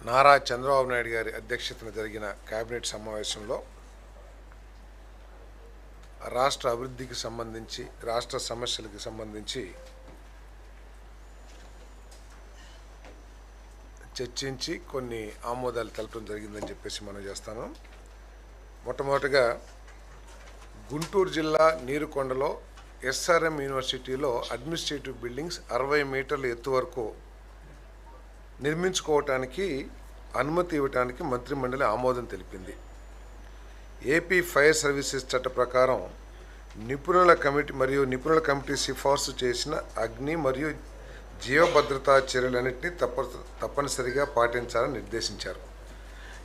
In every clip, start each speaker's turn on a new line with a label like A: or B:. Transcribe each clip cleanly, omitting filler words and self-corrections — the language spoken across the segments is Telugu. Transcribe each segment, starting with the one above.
A: నారా చంద్రబాబు నాయుడు గారి అధ్యక్షతన జరిగిన కేబినెట్ సమావేశంలో రాష్ట్ర అభివృద్ధికి సంబంధించి రాష్ట్ర సమస్యలకు సంబంధించి చర్చించి కొన్ని ఆమోదాలు తెలపడం జరిగిందని చెప్పేసి మనం చేస్తాను. మొట్టమొదటిగా గుంటూరు జిల్లా నీరుకొండలో ఎస్ఆర్ఎం యూనివర్సిటీలో అడ్మినిస్ట్రేటివ్ బిల్డింగ్స్ 60 మీటర్ల ఎత్తు వరకు నిర్మించుకోవటానికి అనుమతి ఇవ్వటానికి మంత్రిమండలి ఆమోదం తెలిపింది. ఏపీ ఫైర్ సర్వీసెస్ చట్ట ప్రకారం నిపుణుల కమిటీ సిఫార్సు చేసిన అగ్ని మరియు జీవ భద్రతా చర్యలన్నింటినీ తప్పనిసరిగా పాటించాలని నిర్దేశించారు.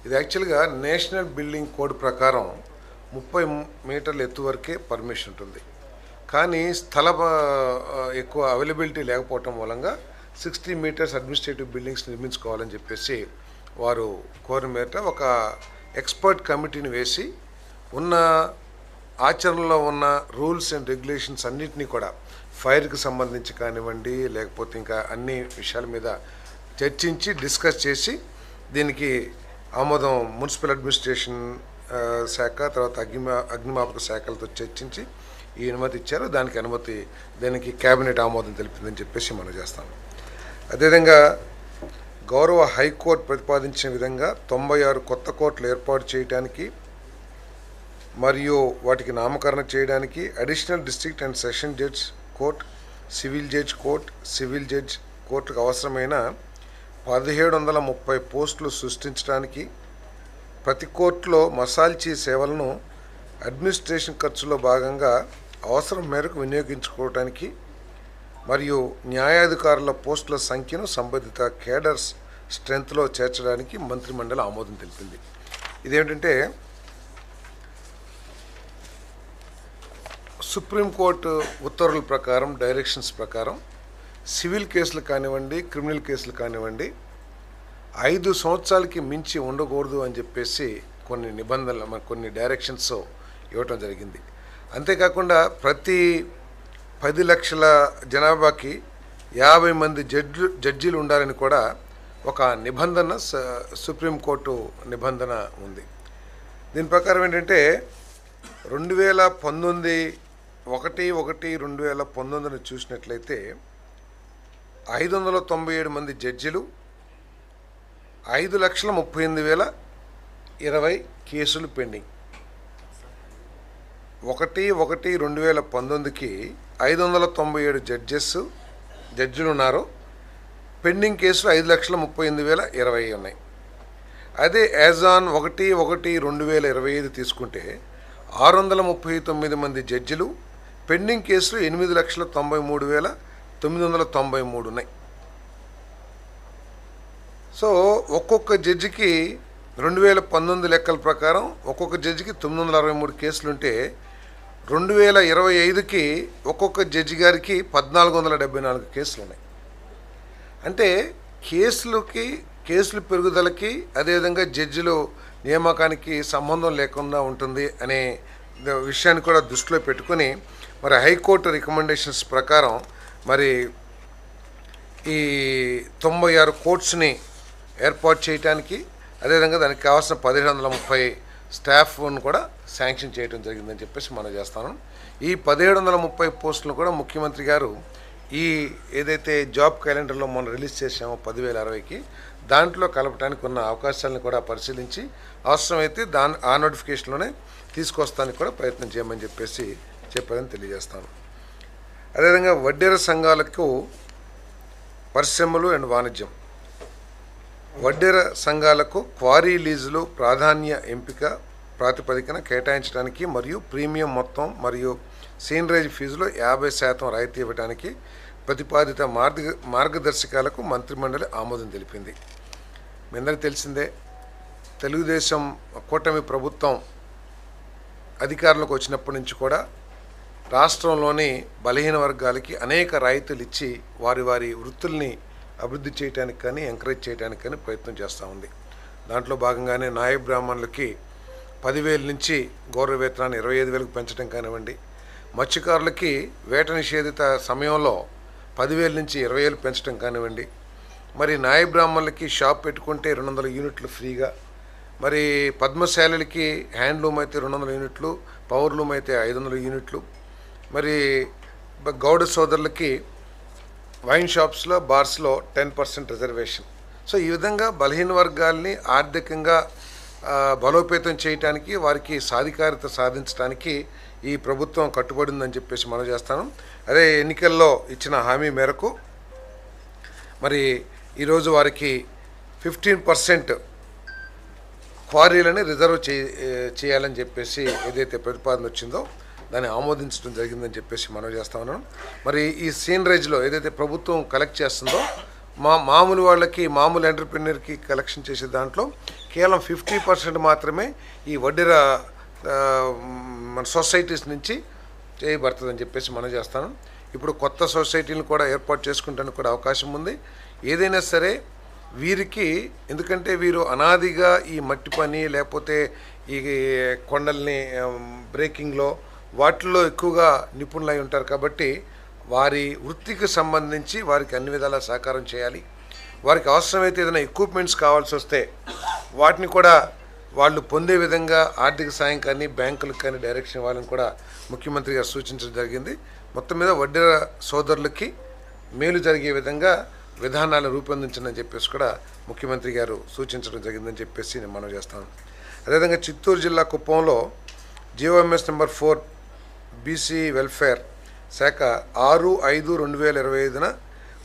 A: ఇది యాక్చువల్గా నేషనల్ బిల్డింగ్ కోడ్ ప్రకారం 30 మీటర్ల ఎత్తు వరకే పర్మిషన్ ఉంటుంది. కానీ ఎక్కువ అవైలబిలిటీ లేకపోవటం మూలంగా 60 మీటర్స్ అడ్మినిస్ట్రేటివ్ బిల్డింగ్స్ నిర్మించుకోవాలని చెప్పేసి వారు కోరిన మేర ఒక ఎక్స్పర్ట్ కమిటీని వేసి ఉన్న ఆచరణలో ఉన్న రూల్స్ అండ్ రెగ్యులేషన్స్ అన్నింటినీ కూడా ఫైర్కి సంబంధించి కానివ్వండి, లేకపోతే ఇంకా అన్ని విషయాల మీద చర్చించి డిస్కస్ చేసి దీనికి ఆమోదం మున్సిపల్ అడ్మినిస్ట్రేషన్ శాఖ, తర్వాత అగ్నిమాపక శాఖలతో చర్చించి ఈ అనుమతి ఇచ్చారు. దానికి కేబినెట్ ఆమోదం తెలిపిందని చెప్పేసి మనం చేస్తాం. అదేవిధంగా గౌరవ హైకోర్టు ప్రతిపాదించిన విధంగా 96 కొత్త కోర్టులు ఏర్పాటు చేయడానికి మరియు వాటికి నామకరణం చేయడానికి additional district and session judge court, civil judge court, civil judge కోర్టుకు అవసరమైన 1730 పోస్టులు సృష్టించడానికి, ప్రతి కోర్టులో మసాల్చీ సేవలను అడ్మినిస్ట్రేషన్ ఖర్చులో భాగంగా అవసరం మేరకు వినియోగించుకోవడానికి మరియు న్యాయాధికారుల పోస్టుల సంఖ్యను సంబంధిత కేడర్స్ స్ట్రెంత్లో చేర్చడానికి మంత్రిమండలి ఆమోదం తెలిపింది. ఇదేమిటంటే సుప్రీంకోర్టు ఉత్తర్వుల ప్రకారం, డైరెక్షన్స్ ప్రకారం సివిల్ కేసులు కానివ్వండి, క్రిమినల్ కేసులు కానివ్వండి 5 సంవత్సరాలకి మించి ఉండకూడదు అని చెప్పేసి కొన్ని నిబంధనలు, కొన్ని డైరెక్షన్స్ ఇవ్వటం జరిగింది. అంతేకాకుండా ప్రతి 10 లక్షల జనాభాకి 50 మంది జడ్జీలు ఉండాలని కూడా ఒక నిబంధన సుప్రీంకోర్టు నిబంధన ఉంది. దీని ప్రకారం ఏంటంటే 2019 చూసినట్లయితే 597 మంది జడ్జిలు, 5,38,020 కేసులు పెండింగ్. 1/1/2019కి 597 జడ్జిలు ఉన్నారు. పెండింగ్ కేసులు 5,38,020 ఉన్నాయి. అదే యాజ్ ఆన్ 1/1/2025 తీసుకుంటే 639 మంది జడ్జిలు, పెండింగ్ కేసులు 8,93,993 ఉన్నాయి. సో ఒక్కొక్క జడ్జికి 2019 లెక్కల ప్రకారం ఒక్కొక్క జడ్జికి 963 కేసులుంటే 2025కి ఒక్కొక్క జడ్జి గారికి 1474 కేసులు ఉన్నాయి. అంటే కేసులు పెరుగుదలకి, అదేవిధంగా జడ్జిలు నియామకానికి సంబంధం లేకుండా ఉంటుంది అనే విషయాన్ని కూడా దృష్టిలో పెట్టుకుని మరి హైకోర్టు రికమెండేషన్స్ ప్రకారం మరి ఈ 96 కోర్ట్స్ని ఏర్పాటు చేయడానికి, అదేవిధంగా దానికి కావాల్సిన 1730 స్టాఫ్ను కూడా శాంక్షన్ చేయడం జరిగిందని చెప్పేసి మనం చేస్తాను. ఈ 1730 పోస్టులను కూడా ముఖ్యమంత్రి గారు ఈ ఏదైతే జాబ్ క్యాలెండర్లో మనం రిలీజ్ చేసామో 10,060కి దాంట్లో కలపడానికి ఉన్న అవకాశాలను కూడా పరిశీలించి అవసరమైతే ఆ నోటిఫికేషన్లోనే తీసుకొస్తానికి కూడా ప్రయత్నం చేయమని చెప్పేసి చెప్పారని తెలియజేస్తాను. అదేవిధంగా వడ్డేర సంఘాలకు పరిశ్రమలు అండ్ వాణిజ్యం, వడ్డేర సంఘాలకు క్వారీ లీజులు ప్రాధాన్య ఎంపిక ప్రాతిపదికన కేటాయించడానికి మరియు ప్రీమియం మొత్తం మరియు సీనరేజ్ ఫీజులో 50% రాయితీ ఇవ్వడానికి ప్రతిపాదిత మార్గదర్శకాలకు మంత్రిమండలి ఆమోదం తెలిపింది. మీ అందరికీ తెలిసిందే, తెలుగుదేశం కూటమి ప్రభుత్వం అధికారంలోకి వచ్చినప్పటి నుంచి కూడా రాష్ట్రంలోని బలహీన వర్గాలకి అనేక రాయితీలు ఇచ్చి వారి వృత్తుల్ని అభివృద్ధి చేయడానికి కానీ, ఎంకరేజ్ చేయడానికి కానీ ప్రయత్నం చేస్తూ ఉంది. దాంట్లో భాగంగానే నాయ బ్రాహ్మణులకి 10,000 నుంచి గౌరవ వేతనాన్ని 25,000కు పెంచడం కానివ్వండి, మత్స్యకారులకి వేట నిషేధిత సమయంలో 10,000 నుంచి 20,000 పెంచడం కానివ్వండి, మరి నాయ బ్రాహ్మణులకి షాప్ పెట్టుకుంటే 200 యూనిట్లు ఫ్రీగా, మరి పద్మశాలలకి హ్యాండ్లూమ్ అయితే 200 యూనిట్లు, పవర్లూమ్ అయితే 500 యూనిట్లు, మరి గౌడ సోదరులకి వైన్ షాప్స్లో బార్స్లో 10% రిజర్వేషన్. సో ఈ విధంగా బలహీన వర్గాల్ని ఆర్థికంగా బలోపేతం చేయడానికి, వారికి సాధికారత సాధించడానికి ఈ ప్రభుత్వం కట్టుబడిందని చెప్పేసి మనం చేస్తాను. అదే ఎన్నికల్లో ఇచ్చిన హామీ మేరకు మరి ఈరోజు వారికి 15% క్వారీలని రిజర్వ్ చేయాలని చెప్పేసి ఏదైతే ప్రతిపాదన వచ్చిందో దాన్ని ఆమోదించడం జరిగిందని చెప్పేసి మనం చేస్తా ఉన్నాం. మరి ఈ సీనరేజ్లో ఏదైతే ప్రభుత్వం కలెక్ట్ చేస్తుందో మామూలు వాళ్ళకి, మామూలు ఎంటర్ప్రెన్యూర్కి కలెక్షన్ చేసే దాంట్లో కేవలం 50% మాత్రమే ఈ వడ్డెర మన సొసైటీస్ నుంచి చేయబడుతుందని చెప్పేసి మనం చేస్తాను. ఇప్పుడు కొత్త సొసైటీలను కూడా ఏర్పాటు చేసుకుంటానికి కూడా అవకాశం ఉంది. ఏదైనా సరే వీరికి, ఎందుకంటే వీరు అనాదిగా ఈ మట్టి పని లేకపోతే ఈ కొండల్ని బ్రేకింగ్లో వాటిల్లో ఎక్కువగా నిపుణులై ఉంటారు కాబట్టి వారి వృత్తికి సంబంధించి వారికి అన్ని విధాలా సహకారం చేయాలి. వారికి అవసరమైతే ఏదైనా ఎక్విప్మెంట్స్ కావాల్సి వస్తే వాటిని కూడా వాళ్ళు పొందే విధంగా ఆర్థిక సాయం కానీ బ్యాంకులకు కానీ డైరెక్షన్ ఇవ్వాలని కూడా ముఖ్యమంత్రి గారు సూచించడం జరిగింది. మొత్తం మీద వడ్డెర సోదరులకి మేలు జరిగే విధంగా విధానాలు రూపొందించని చెప్పేసి కూడా ముఖ్యమంత్రి గారు సూచించడం జరిగిందని చెప్పేసి నేను మనవి చేస్తాను. అదేవిధంగా చిత్తూరు జిల్లా కుప్పంలో జీఓఎంఎస్ నెంబర్ 4 బీసీ వెల్ఫేర్ శాఖ 6/5/2025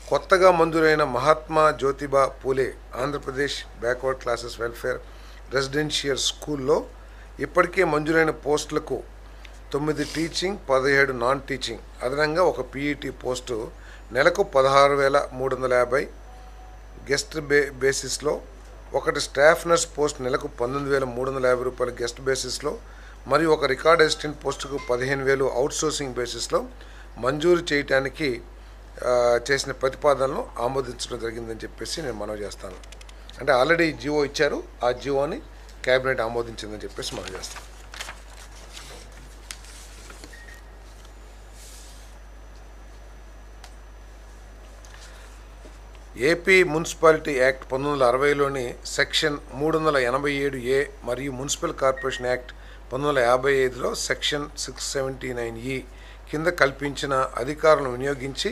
A: కొత్తగా మంజూరైన Mahatma Jyotiba Phule Andhra Pradesh backward classes welfare residential స్కూల్లో ఇప్పటికే మంజూరైన పోస్టులకు 9 టీచింగ్, 17 నాన్ టీచింగ్, అదనంగా ఒక పీఈటీ పోస్టు నెలకు 16,350 గెస్ట్ బేసిస్లో, ఒకటి స్టాఫ్ నర్స్ పోస్ట్ నెలకు 19,350 రూపాయలు గెస్ట్ బేసిస్లో, మరియు ఒక రికార్డ్ అసిస్టెంట్ పోస్టుకు 15,000 అవుట్సోర్సింగ్ బేసిస్లో మంజూరు చేయడానికి చేసిన ప్రతిపాదనలు ఆమోదించడం జరిగిందని చెప్పేసి నేను మనవి చేస్తాను. అంటే ఆల్రెడీ జియో ఇచ్చారు, ఆ జియోని క్యాబినెట్ ఆమోదించిందని చెప్పేసి మనవి చేస్తాను. ఏపీ మున్సిపాలిటీ యాక్ట్ 1960లోని సెక్షన్ 387A మరియు మున్సిపల్ కార్పొరేషన్ యాక్ట్ 1955లో సెక్షన్ 679E కింద కల్పించిన అధికారులను వినియోగించి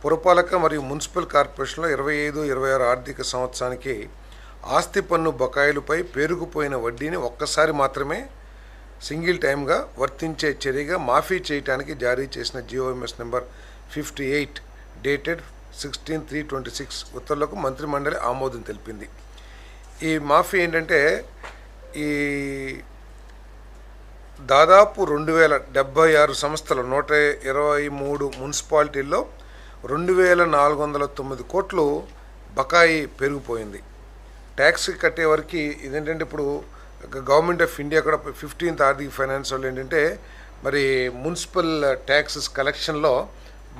A: పురపాలక మరియు మున్సిపల్ కార్పొరేషన్లో 25-26 ఆర్థిక సంవత్సరానికి ఆస్తి పన్ను బకాయిలపై పేరుకుపోయిన వడ్డీని ఒక్కసారి మాత్రమే సింగిల్ టైమ్గా వర్తించే చర్యగా మాఫీ చేయడానికి జారీ చేసిన జీఓఎంఎస్ నెంబర్ 58 డేటెడ్ 16/3/26 ఉత్తర్వులకు మంత్రిమండలి ఆమోదం తెలిపింది. ఈ మాఫీ ఏంటంటే ఈ దాదాపు 2076 సంస్థలు 123 మున్సిపాలిటీల్లో 2,409 కోట్లు బకాయి పెరిగిపోయింది. ట్యాక్స్ కట్టే వరకు ఇదేంటంటే ఇప్పుడు గవర్నమెంట్ ఆఫ్ ఇండియా కూడా 15th ఆర్థిక ఫైనాన్స్ వాళ్ళు ఏంటంటే మరి మున్సిపల్ ట్యాక్సెస్ కలెక్షన్లో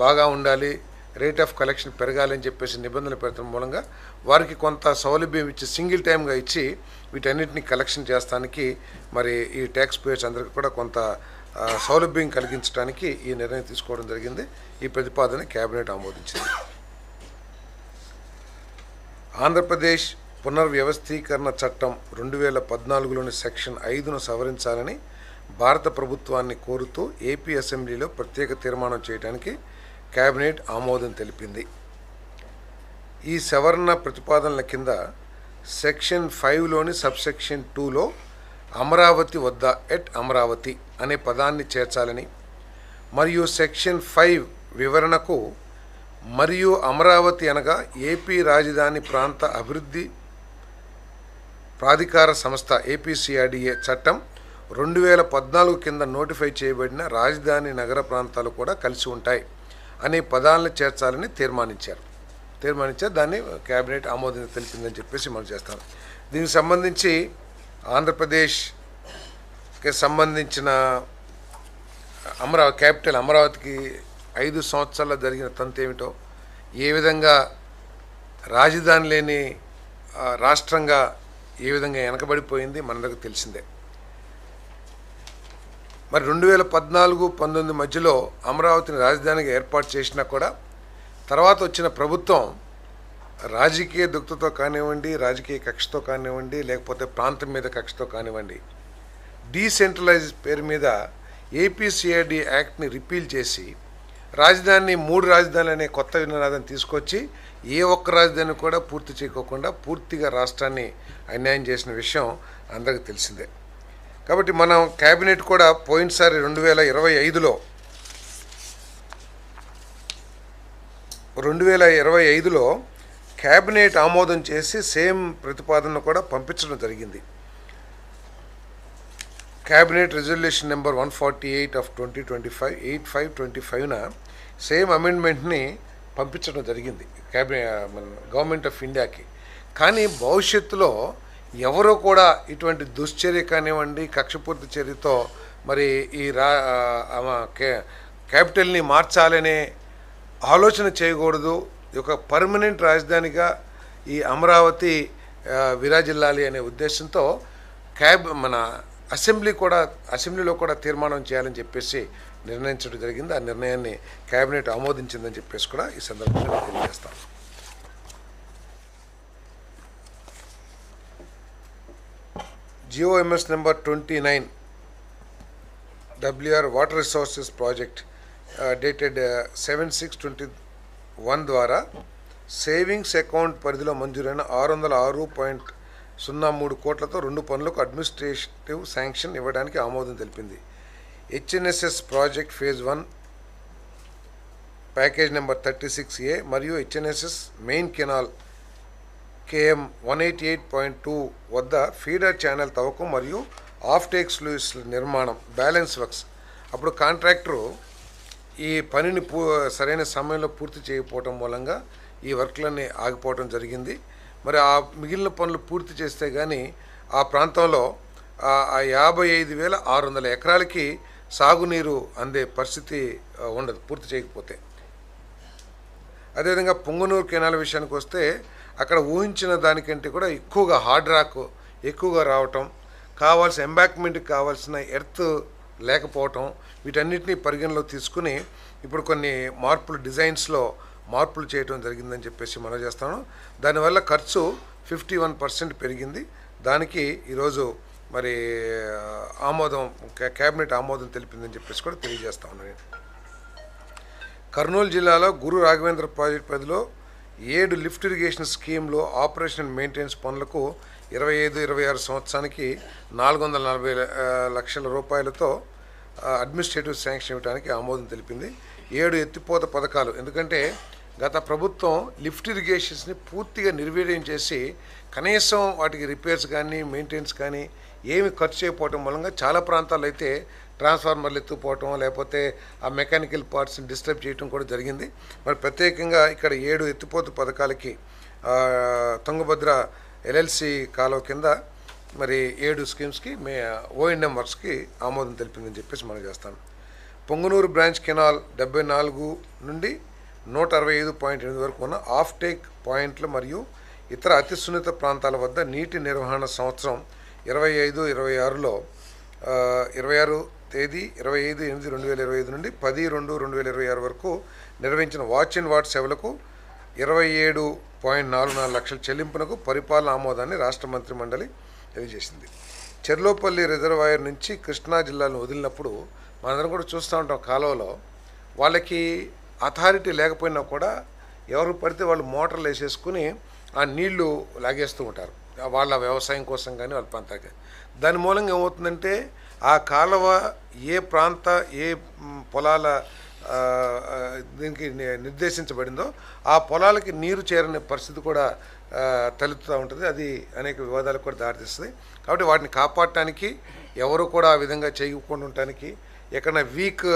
A: బాగా ఉండాలి, రేట్ ఆఫ్ కలెక్షన్ పెరగాలి అని చెప్పేసి నిబంధనలు పెట్టడం మూలంగా వారికి కొంత సౌలభ్యం ఇచ్చి సింగిల్ టైమ్గా ఇచ్చి వీటన్నిటిని కలెక్షన్ చేస్తానికి మరి ఈ ట్యాక్స్ పేయర్స్ అందరికీ కూడా కొంత సౌలభ్యం కలిగించడానికి ఈ నిర్ణయం తీసుకోవడం జరిగింది. ఈ ప్రతిపాదన కేబినెట్ ఆమోదించింది. ఆంధ్రప్రదేశ్ పునర్వ్యవస్థీకరణ చట్టం 2014లోని సెక్షన్ 5ను సవరించాలని భారత ప్రభుత్వాన్ని కోరుతూ ఏపీ అసెంబ్లీలో ప్రత్యేక తీర్మానం చేయడానికి కేబినెట్ ఆమోదం తెలిపింది. ఈ సవరణ ప్రతిపాదనల కింద సెక్షన్ 5లోని సబ్సెక్షన్ 2లో అమరావతి వద్ద ఎట్ అమరావతి అనే పదాన్ని చేర్చాలని మరియు సెక్షన్ 5 వివరణకు మరియు అమరావతి అనగా ఏపీ రాజధాని ప్రాంత అభివృద్ధి ప్రాధికార సంస్థ ఏపీసీఆర్డీఏ చట్టం 2014 కింద నోటిఫై చేయబడిన రాజధాని నగర ప్రాంతాలు కూడా కలిసి ఉంటాయి అనే పదాలను చేర్చాలని తీర్మానించారు. దాన్ని కేబినెట్ ఆమోదం తెలిపిందని చెప్పేసి మనం చేస్తాం. దీనికి సంబంధించి ఆంధ్రప్రదేశ్కి సంబంధించిన క్యాపిటల్ అమరావతికి 5 సంవత్సరాల్లో జరిగిన తంతు ఏమిటో, ఏ విధంగా రాజధాని లేని రాష్ట్రంగా ఏ విధంగా వెనకబడిపోయింది మనందరికీ తెలిసిందే. మరి 2014-19 మధ్యలో అమరావతిని రాజధానిగా ఏర్పాటు చేసినా కూడా తర్వాత వచ్చిన ప్రభుత్వం రాజకీయ దుక్తతో కానివ్వండి, రాజకీయ కక్షతో కానివ్వండి, లేకపోతే ప్రాంతం మీద కక్షతో కానివ్వండి, డీసెంట్రలైజ్ పేరు మీద ఏపీసీఆర్డీ యాక్ట్ని రిపీల్ చేసి రాజధాని 3 రాజధానులు అనే కొత్త నినాదం తీసుకొచ్చి ఏ ఒక్క రాజధాని కూడా పూర్తి చేయకోకుండా పూర్తిగా రాష్ట్రాన్ని అన్యాయం చేసిన విషయం అందరికీ తెలిసిందే. కాబట్టి మనం క్యాబినెట్ కూడా పోయినసారి 2025లో క్యాబినెట్ ఆమోదం చేసి సేమ్ ప్రతిపాదనను కూడా పంపించడం జరిగింది. క్యాబినెట్ రిజల్యూషన్ నెంబర్ 148 ఆఫ్ 2025 8525న సేమ్ అమెండ్మెంట్ని పంపించడం జరిగింది గవర్నమెంట్ ఆఫ్ ఇండియాకి. కానీ భవిష్యత్తులో ఎవరో కూడా ఇటువంటి దుశ్చర్య కానివ్వండి, కక్షపూర్తి చర్యతో మరి ఈ క్యాపిటల్ని మార్చాలనే ఆలోచన చేయకూడదు. ఒక పర్మనెంట్ రాజధానిగా ఈ అమరావతి విరాజిల్లాలి అనే ఉద్దేశంతో మన అసెంబ్లీలో కూడా తీర్మానం చేయాలని చెప్పేసి నిర్ణయించడం జరిగింది. ఆ నిర్ణయాన్ని క్యాబినెట్ ఆమోదించిందని చెప్పేసి కూడా ఈ సందర్భంగా తెలియజేస్తాను. GOMS number 29 WR water resources project dated 7/6/21 ద్వారా సేవింగ్స్ అకౌంట్ పరిధిలో మంజూరైన 606.03 కోట్లతో 2 పనులకు అడ్మినిస్ట్రేటివ్ శాంక్షన్ ఇవ్వడానికి ఆమోదం తెలిపింది. HNSS project phase 1 package number 36A మరియు HNSS మెయిన్ కెనాల్ KM 188.2 వద్ద ఫీడర్ ఛానల్ తవ్వకం మరియు ఆఫ్ టేక్ స్లూయిస్ నిర్మాణం బ్యాలెన్స్ వర్క్స్. అప్పుడు కాంట్రాక్టరు ఈ పనిని సరైన సమయంలో పూర్తి చేయకపోవటం మూలంగా ఈ వర్క్లన్నీ ఆగిపోవడం జరిగింది. మరి ఆ మిగిలిన పనులు పూర్తి చేస్తే కానీ ఆ ప్రాంతంలో 55,600 ఎకరాలకి సాగునీరు అందే పరిస్థితి ఉండదు పూర్తి చేయకపోతే. అదేవిధంగా పొంగనూరు కెనాల్ విషయానికి వస్తే అక్కడ ఊహించిన దానికంటే కూడా ఎక్కువగా హార్డ్ రాక్ ఎక్కువగా రావటం, కావాల్సిన ఎంబాక్మెంట్కి కావాల్సిన ఎర్త్ లేకపోవటం, వీటన్నిటినీ పరిగణలో తీసుకుని ఇప్పుడు కొన్ని డిజైన్స్లో మార్పులు చేయడం జరిగిందని చెప్పేసి మనం చేస్తాను. దానివల్ల ఖర్చు 51% పెరిగింది. దానికి ఈరోజు మరి క్యాబినెట్ ఆమోదం తెలిపిందని చెప్పేసి కూడా తెలియజేస్తా ఉన్నాను. కర్నూలు జిల్లాలో గురు రాఘవేంద్ర ప్రాజెక్ట్ పరిధిలో 7 లిఫ్ట్ ఇరిగేషన్ స్కీమ్లో ఆపరేషన్ అండ్ మెయింటెనెన్స్ పనులకు 25-26 సంవత్సరానికి 440 లక్షల రూపాయలతో అడ్మినిస్ట్రేటివ్ శాంక్షన్ ఇవ్వడానికి ఆమోదం తెలిపింది. 7 ఎత్తిపోత పథకాలు, ఎందుకంటే గత ప్రభుత్వం లిఫ్ట్ ఇరిగేషన్స్ని పూర్తిగా నిర్వీర్యం చేసి కనీసం వాటికి రిపేర్స్ కానీ మెయింటెనెన్స్ కానీ ఏమి ఖర్చు చేయకపోవటం మూలంగా చాలా ప్రాంతాల్లో అయితే ట్రాన్స్ఫార్మర్లు ఎత్తుకుపోవటం లేకపోతే ఆ మెకానికల్ పార్ట్స్ని డిస్టర్బ్ చేయడం కూడా జరిగింది. మరి ప్రత్యేకంగా ఇక్కడ 7 ఎత్తిపోత పథకాలకి తుంగభద్ర LLC కాలువ కింద మరి 7 స్కీమ్స్కి O&M వర్క్స్కి ఆమోదం తెలిపిందని చెప్పేసి మనం చేస్తాను. పొంగనూరు బ్రాంచ్ కెనాల్ 74 నుండి 165.8 వరకు ఉన్న ఆఫ్ టేక్ పాయింట్లు మరియు ఇతర అతి సున్నిత ప్రాంతాల వద్ద నీటి నిర్వహణ సంవత్సరం 25-26లో 26 తేదీ 25/8/2025 నుండి 10/2/2026 వరకు నిర్వహించిన వాచ్ అండ్ వార్డ్ సేవలకు 27.44 లక్షల చెల్లింపునకు పరిపాలన ఆమోదాన్ని రాష్ట్ర మంత్రి మండలి తెలియజేసింది. చెర్లోపల్లి రిజర్వాయర్ నుంచి కృష్ణా జిల్లాను వదిలినప్పుడు మనందరం కూడా చూస్తూ ఉంటాం, కాలువలో వాళ్ళకి అథారిటీ లేకపోయినా కూడా ఎవరు పడితే వాళ్ళు మోటార్లు వేసేసుకుని ఆ నీళ్లు లాగేస్తూ ఉంటారు వాళ్ళ వ్యవసాయం కోసం కానీ వాళ్ళ ప్రాంతానికి. దాని మూలంగా ఏమవుతుందంటే ఆ కాలువ ఏ పొలాల దీనికి నిర్దేశించబడిందో ఆ పొలాలకి నీరు చేరని పరిస్థితి కూడా తలెత్తుతూ ఉంటుంది. అది అనేక వివాదాలకు కూడా దారితీస్తుంది. కాబట్టి వాటిని కాపాడటానికి ఎవరు కూడా ఆ విధంగా చేయకుండా ఉండటానికి, ఎక్కడైనా వీక్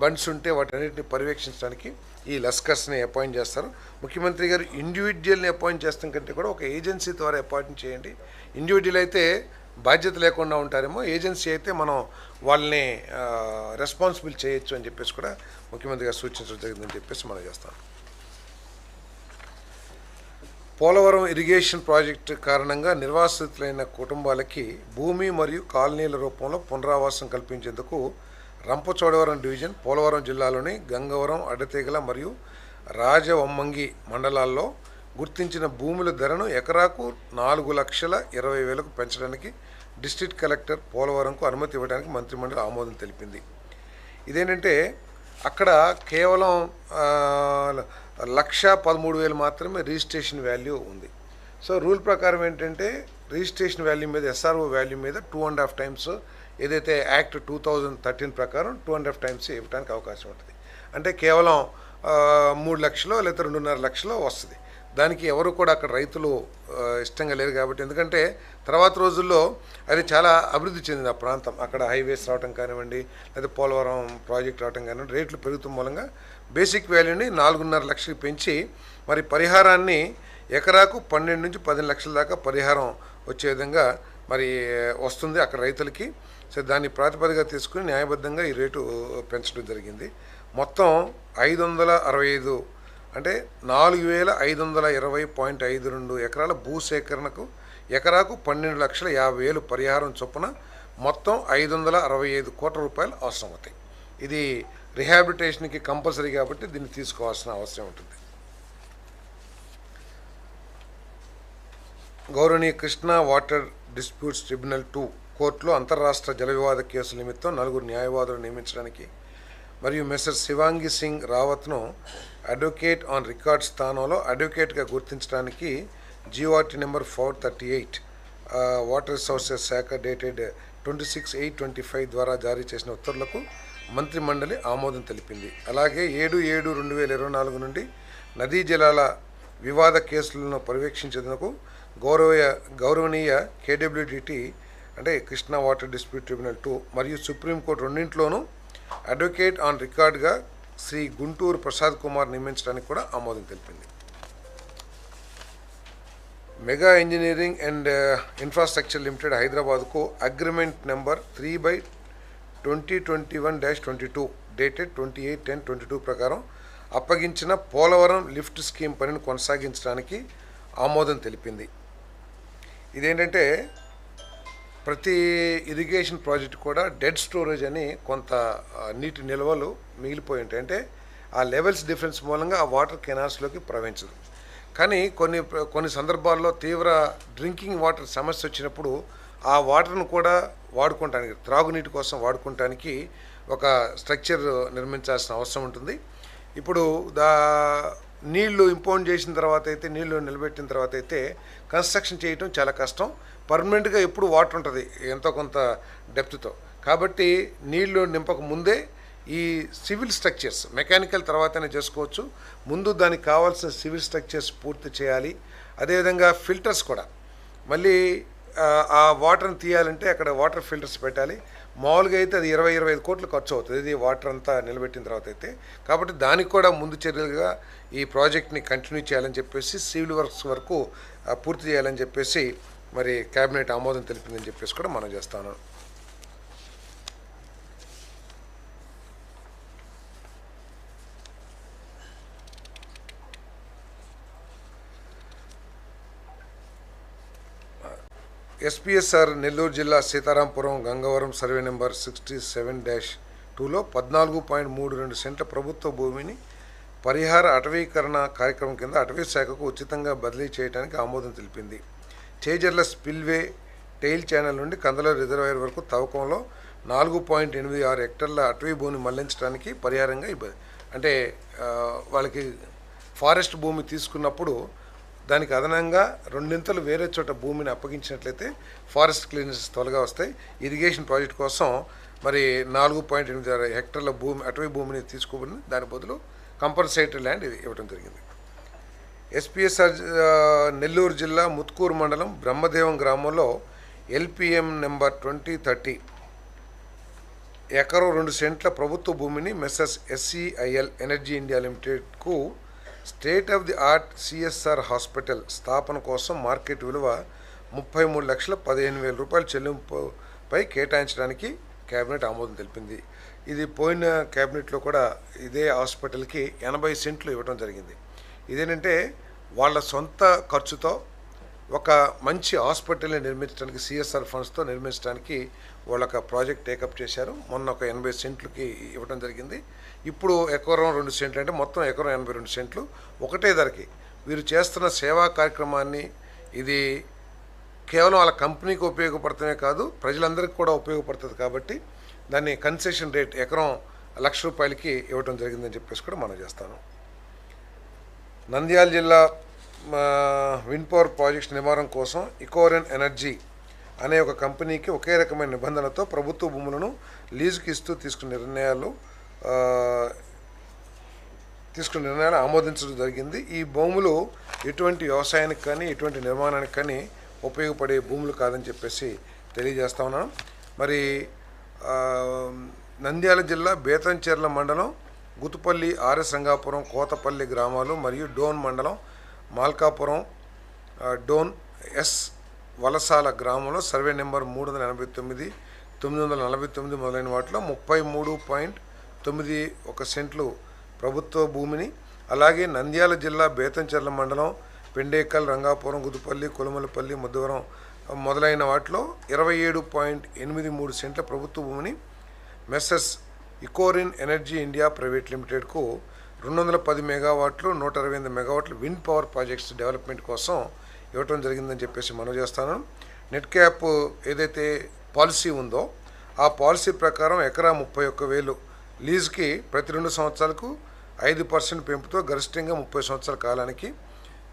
A: బండ్స్ ఉంటే వాటన్నిటిని పర్యవేక్షించడానికి ఈ లస్కర్స్ని అపాయింట్ చేస్తారు. ముఖ్యమంత్రి గారు ఇండివిజువల్ని అపాయింట్ చేస్తాం కంటే కూడా ఒక ఏజెన్సీ ద్వారా అపాయింట్ చేయండి. ఇండివిజువల్ అయితే బాధ్యత లేకుండా ఉంటారేమో, ఏజెన్సీ అయితే మనం వాళ్ళని రెస్పాన్సిబుల్ చేయొచ్చు అని చెప్పేసి కూడా ముఖ్యమంత్రి గారు సూచించడం జరిగిందని చెప్పేసి మనం చేస్తాం. పోలవరం ఇరిగేషన్ ప్రాజెక్టు కారణంగా నిర్వాసితులైన కుటుంబాలకి భూమి మరియు కాలనీల రూపంలో పునరావాసం కల్పించేందుకు రంపచోడవరం డివిజన్ పోలవరం జిల్లాలోని గంగవరం, అడ్డతీగల మరియు రాజవొమ్మంగి మండలాల్లో గుర్తించిన భూముల ధరను ఎకరాకు 4,20,000కు పెంచడానికి డిస్ట్రిక్ట్ కలెక్టర్ పోలవరంకు అనుమతి ఇవ్వడానికి మంత్రిమండలి ఆమోదం తెలిపింది. ఇదేంటంటే అక్కడ కేవలం 1,13,000 మాత్రమే రిజిస్ట్రేషన్ వాల్యూ ఉంది. సో రూల్ ప్రకారం ఏంటంటే రిజిస్ట్రేషన్ వాల్యూ మీద ఎస్ఆర్ఓ వాల్యూ మీద 2.5 టైమ్స్ ఏదైతే యాక్ట్ 2013 ప్రకారం 2.5 టైమ్స్ ఇవ్వడానికి అవకాశం ఉంటుంది. అంటే కేవలం 3 లక్షలు లేదా 2.5 లక్షలు వస్తుంది. దానికి ఎవరు కూడా అక్కడ రైతులు ఇష్టంగా లేరు కాబట్టి, ఎందుకంటే తర్వాత రోజుల్లో అది చాలా అభివృద్ధి చెందింది ఆ ప్రాంతం. అక్కడ హైవేస్ రావటం కానివ్వండి, లేదా పోలవరం ప్రాజెక్ట్ రావటం కానివ్వండి, రేట్లు పెరుగుతున్న మూలంగా బేసిక్ వాల్యూని 4.5 లక్షలకు పెంచి మరి పరిహారాన్ని ఎకరాకు 12 నుంచి 15 లక్షల దాకా పరిహారం వచ్చే విధంగా మరి వస్తుంది అక్కడ రైతులకి. సో దాన్ని ప్రాతిపదికగా తీసుకుని న్యాయబద్ధంగా ఈ రేటు పెంచడం జరిగింది. మొత్తం 565 అంటే 4,520.52 ఎకరాల భూసేకరణకు ఎకరాకు 12,50,000 పరిహారం చొప్పున మొత్తం 565 కోట్ల రూపాయలు అవసరం అవుతాయి. ఇది రిహాబిలిటేషన్కి కంపల్సరీ కాబట్టి దీన్ని తీసుకోవాల్సిన అవసరం ఉంటుంది. గౌరవనీయ కృష్ణా వాటర్ డిస్ప్యూట్స్ ట్రిబ్యునల్ 2 కోర్టులో అంతర్రాష్ట్ర జల వివాద కేసుల నిమిత్తం 4 న్యాయవాదులు నియమించడానికి మరియు మిస్టర్ శివాంగి సింగ్ రావత్ను అడ్వకేట్ ఆన్ రికార్డ్ స్థానంలో అడ్వకేట్గా గుర్తించడానికి జీఓఆర్టీ నెంబర్ 438 వాటర్ రిసోర్సెస్ శాఖ డేటెడ్ 26/8/25 ద్వారా జారీ చేసిన ఉత్తర్వులకు మంత్రిమండలి ఆమోదం తెలిపింది. అలాగే 7/7/2024 నుండి నదీ జలాల వివాద కేసులను పర్యవేక్షించేందుకు గౌరవనీయ కేడబ్ల్యూడిటి అంటే కృష్ణా వాటర్ డిస్ప్యూట్ ట్రిబ్యునల్ 2 మరియు సుప్రీంకోర్టు రెండింటిలోనూ అడ్వకేట్ ఆన్ రికార్డ్గా శ్రీ గుంటూరు ప్రసాద్ కుమార్ నియమించడానికి కూడా ఆమోదం తెలిపింది. Mega engineering and infrastructure limited హైదరాబాద్కు అగ్రిమెంట్ నెంబర్ 3/2021-22 డేటెడ్ 28/10/22 ప్రకారం అప్పగించిన పోలవరం లిఫ్ట్ స్కీమ్ పనిని కొనసాగించడానికి ఆమోదం తెలిపింది. ఇదేంటంటే ప్రతి ఇరిగేషన్ ప్రాజెక్ట్ కూడా డెడ్ స్టోరేజ్ అని కొంత నీటి నిల్వలు మిగిలిపోయి ఉంటాయి. అంటే ఆ లెవెల్స్ డిఫరెన్స్ మూలంగా ఆ వాటర్ కెనాల్స్లోకి ప్రవహించదు. కానీ కొన్ని సందర్భాల్లో తీవ్ర డ్రింకింగ్ వాటర్ సమస్య వచ్చినప్పుడు ఆ వాటర్ను కూడా వాడుకోవటానికి, త్రాగునీటి కోసం వాడుకోవటానికి ఒక స్ట్రక్చర్ నిర్మించాల్సిన అవసరం ఉంటుంది. ఇప్పుడు నీళ్లు ఇంపౌండ్ చేసిన తర్వాత అయితే, నీళ్లు నిలబెట్టిన తర్వాత అయితే కన్స్ట్రక్షన్ చేయటం చాలా కష్టం. పర్మనెంట్గా ఎప్పుడు వాటర్ ఉంటుంది ఎంతో కొంత డెప్త్తో. కాబట్టి నీళ్లు నింపక ముందే ఈ సివిల్ స్ట్రక్చర్స్, మెకానికల్ తర్వాతనే చేసుకోవచ్చు, ముందు దానికి కావాల్సిన సివిల్ స్ట్రక్చర్స్ పూర్తి చేయాలి. అదేవిధంగా ఫిల్టర్స్ కూడా మళ్ళీ ఆ వాటర్ని తీయాలంటే అక్కడ వాటర్ ఫిల్టర్స్ పెట్టాలి. మామూలుగా అయితే అది 20-25 కోట్లు ఖర్చు అవుతుంది ఇది వాటర్ అంతా నిలబెట్టిన తర్వాత అయితే. కాబట్టి దానికి కూడా ముందు చర్యలుగా ఈ ప్రాజెక్ట్ని కంటిన్యూ చేయాలని చెప్పేసి, సివిల్ వర్క్స్ వరకు పూర్తి చేయాలని చెప్పేసి మరి క్యాబినెట్ ఆమోదం తెలిపిందని చెప్పేసి కూడా మనం చేస్తాను. ఎస్పీఎస్ఆర్ నెల్లూరు జిల్లా సీతారాంపురం గంగవరం సర్వే నెంబర్ 67-2లో 14.32 సెంట్ల ప్రభుత్వ భూమిని పరిహార అటవీకరణ కార్యక్రమం కింద అటవీ శాఖకు ఉచితంగా బదిలీ చేయడానికి ఆమోదం తెలిపింది. చేజర్ల స్పిల్వే టెయిల్ ఛానల్ నుండి కందల రిజర్వాయర్ వరకు తవ్వకంలో 4.86 హెక్టర్ల అటవీ భూమిని మళ్లించడానికి పరిహారంగా అంటే వాళ్ళకి ఫారెస్ట్ భూమి తీసుకున్నప్పుడు దానికి అదనంగా 2 వేరే చోట భూమిని అప్పగించినట్లయితే ఫారెస్ట్ క్లియరెన్స్ త్వరగా వస్తాయి. ఇరిగేషన్ ప్రాజెక్ట్ కోసం మరి 4.86 హెక్టర్ల భూమి అటవీ భూమిని తీసుకోబడింది. దాని బదులు కంపల్సేటరీ ల్యాండ్ ఇవ్వడం జరిగింది. ఎస్పీఎస్ఆర్ నెల్లూరు జిల్లా ముత్కూరు మండలం బ్రహ్మదేవం గ్రామంలో ఎల్పిఎం నెంబర్ 2030 ఎకరం 2 సెంట్ల ప్రభుత్వ భూమిని మెస్సర్స్ ఎస్సీఐఎల్ ఎనర్జీ ఇండియా లిమిటెడ్కు state of the art CSR hospital స్థాపన కోసం మార్కెట్ విలువ 33,15,000 రూపాయల చెల్లింపుపై కేటాయించడానికి కేబినెట్ ఆమోదం తెలిపింది. ఇది పోయిన కేబినెట్లో కూడా ఇదే హాస్పిటల్కి 80 సెంట్లు ఇవ్వడం జరిగింది. ఇదేంటంటే వాళ్ళ సొంత ఖర్చుతో ఒక మంచి హాస్పిటల్ని నిర్మించడానికి, సిఎస్ఆర్ ఫండ్స్తో నిర్మించడానికి వాళ్ళొక ప్రాజెక్ట్ టేకప్ చేశారు. మొన్న ఒక 80 సెంట్లకి ఇవ్వడం జరిగింది. ఇప్పుడు ఎకరం 2 సెంట్లు అంటే మొత్తం ఎకరం 82 సెంట్లు ఒకటే ధరకి వీరు చేస్తున్న సేవా కార్యక్రమాన్ని ఇది కేవలం వాళ్ళ కంపెనీకి ఉపయోగపడటమే కాదు, ప్రజలందరికీ కూడా ఉపయోగపడుతుంది. కాబట్టి దాన్ని కన్సెషన్ రేట్ ఎకరం ₹1,00,000 ఇవ్వడం జరిగిందని చెప్పేసి కూడా మనం చేస్తాను. నంద్యాల జిల్లా విండ్ పవర్ ప్రాజెక్ట్స్ నిర్మాణం కోసం ఇకోరెన్ ఎనర్జీ అనే ఒక కంపెనీకి ఒకే రకమైన నిబంధనలతో ప్రభుత్వ భూములను లీజుకి ఇస్తూ తీసుకున్న నిర్ణయాలు ఆమోదించడం జరిగింది. ఈ భూములు ఎటువంటి వ్యవసాయానికి కానీ ఎటువంటి నిర్మాణానికి కానీ ఉపయోగపడే భూములు కాదని చెప్పేసి తెలియజేస్తా ఉన్నాను. మరి నంద్యాల జిల్లా బేతంచెర్ల మండలం గుతుపల్లి, ఆర్ఎస్ రంగాపురం, కోతపల్లి గ్రామాలు మరియు డోన్ మండలం మాల్కాపురం, డోన్ ఎస్ వలసాల గ్రామంలో సర్వే నెంబర్ 389, 949 మొదలైన వాటిలో 33.91 సెంట్లు ప్రభుత్వ భూమిని, అలాగే నంద్యాల జిల్లా బేతంచెర్ల మండలం పెండేకల్, రంగాపురం, గుదుపల్లి, కొలుమలపల్లి, ముద్దవరం మొదలైన వాటిలో 27.83 సెంట్ల ప్రభుత్వ భూమిని మెస్సర్స్ ఇకోరిన్ ఎనర్జీ ఇండియా ప్రైవేట్ లిమిటెడ్కు 210 మెగావాట్లు, 128 మెగావాట్లు విండ్ పవర్ ప్రాజెక్ట్స్ డెవలప్మెంట్ కోసం ఇవ్వటం జరిగిందని చెప్పేసి మనం చేస్తాను. నెట్ క్యాప్ ఏదైతే పాలసీ ఉందో ఆ పాలసీ ప్రకారం ఎకరా 31,000 లీజ్కి ప్రతి 2 సంవత్సరాలకు 5% పెంపుతో గరిష్టంగా 30 సంవత్సరాల కాలానికి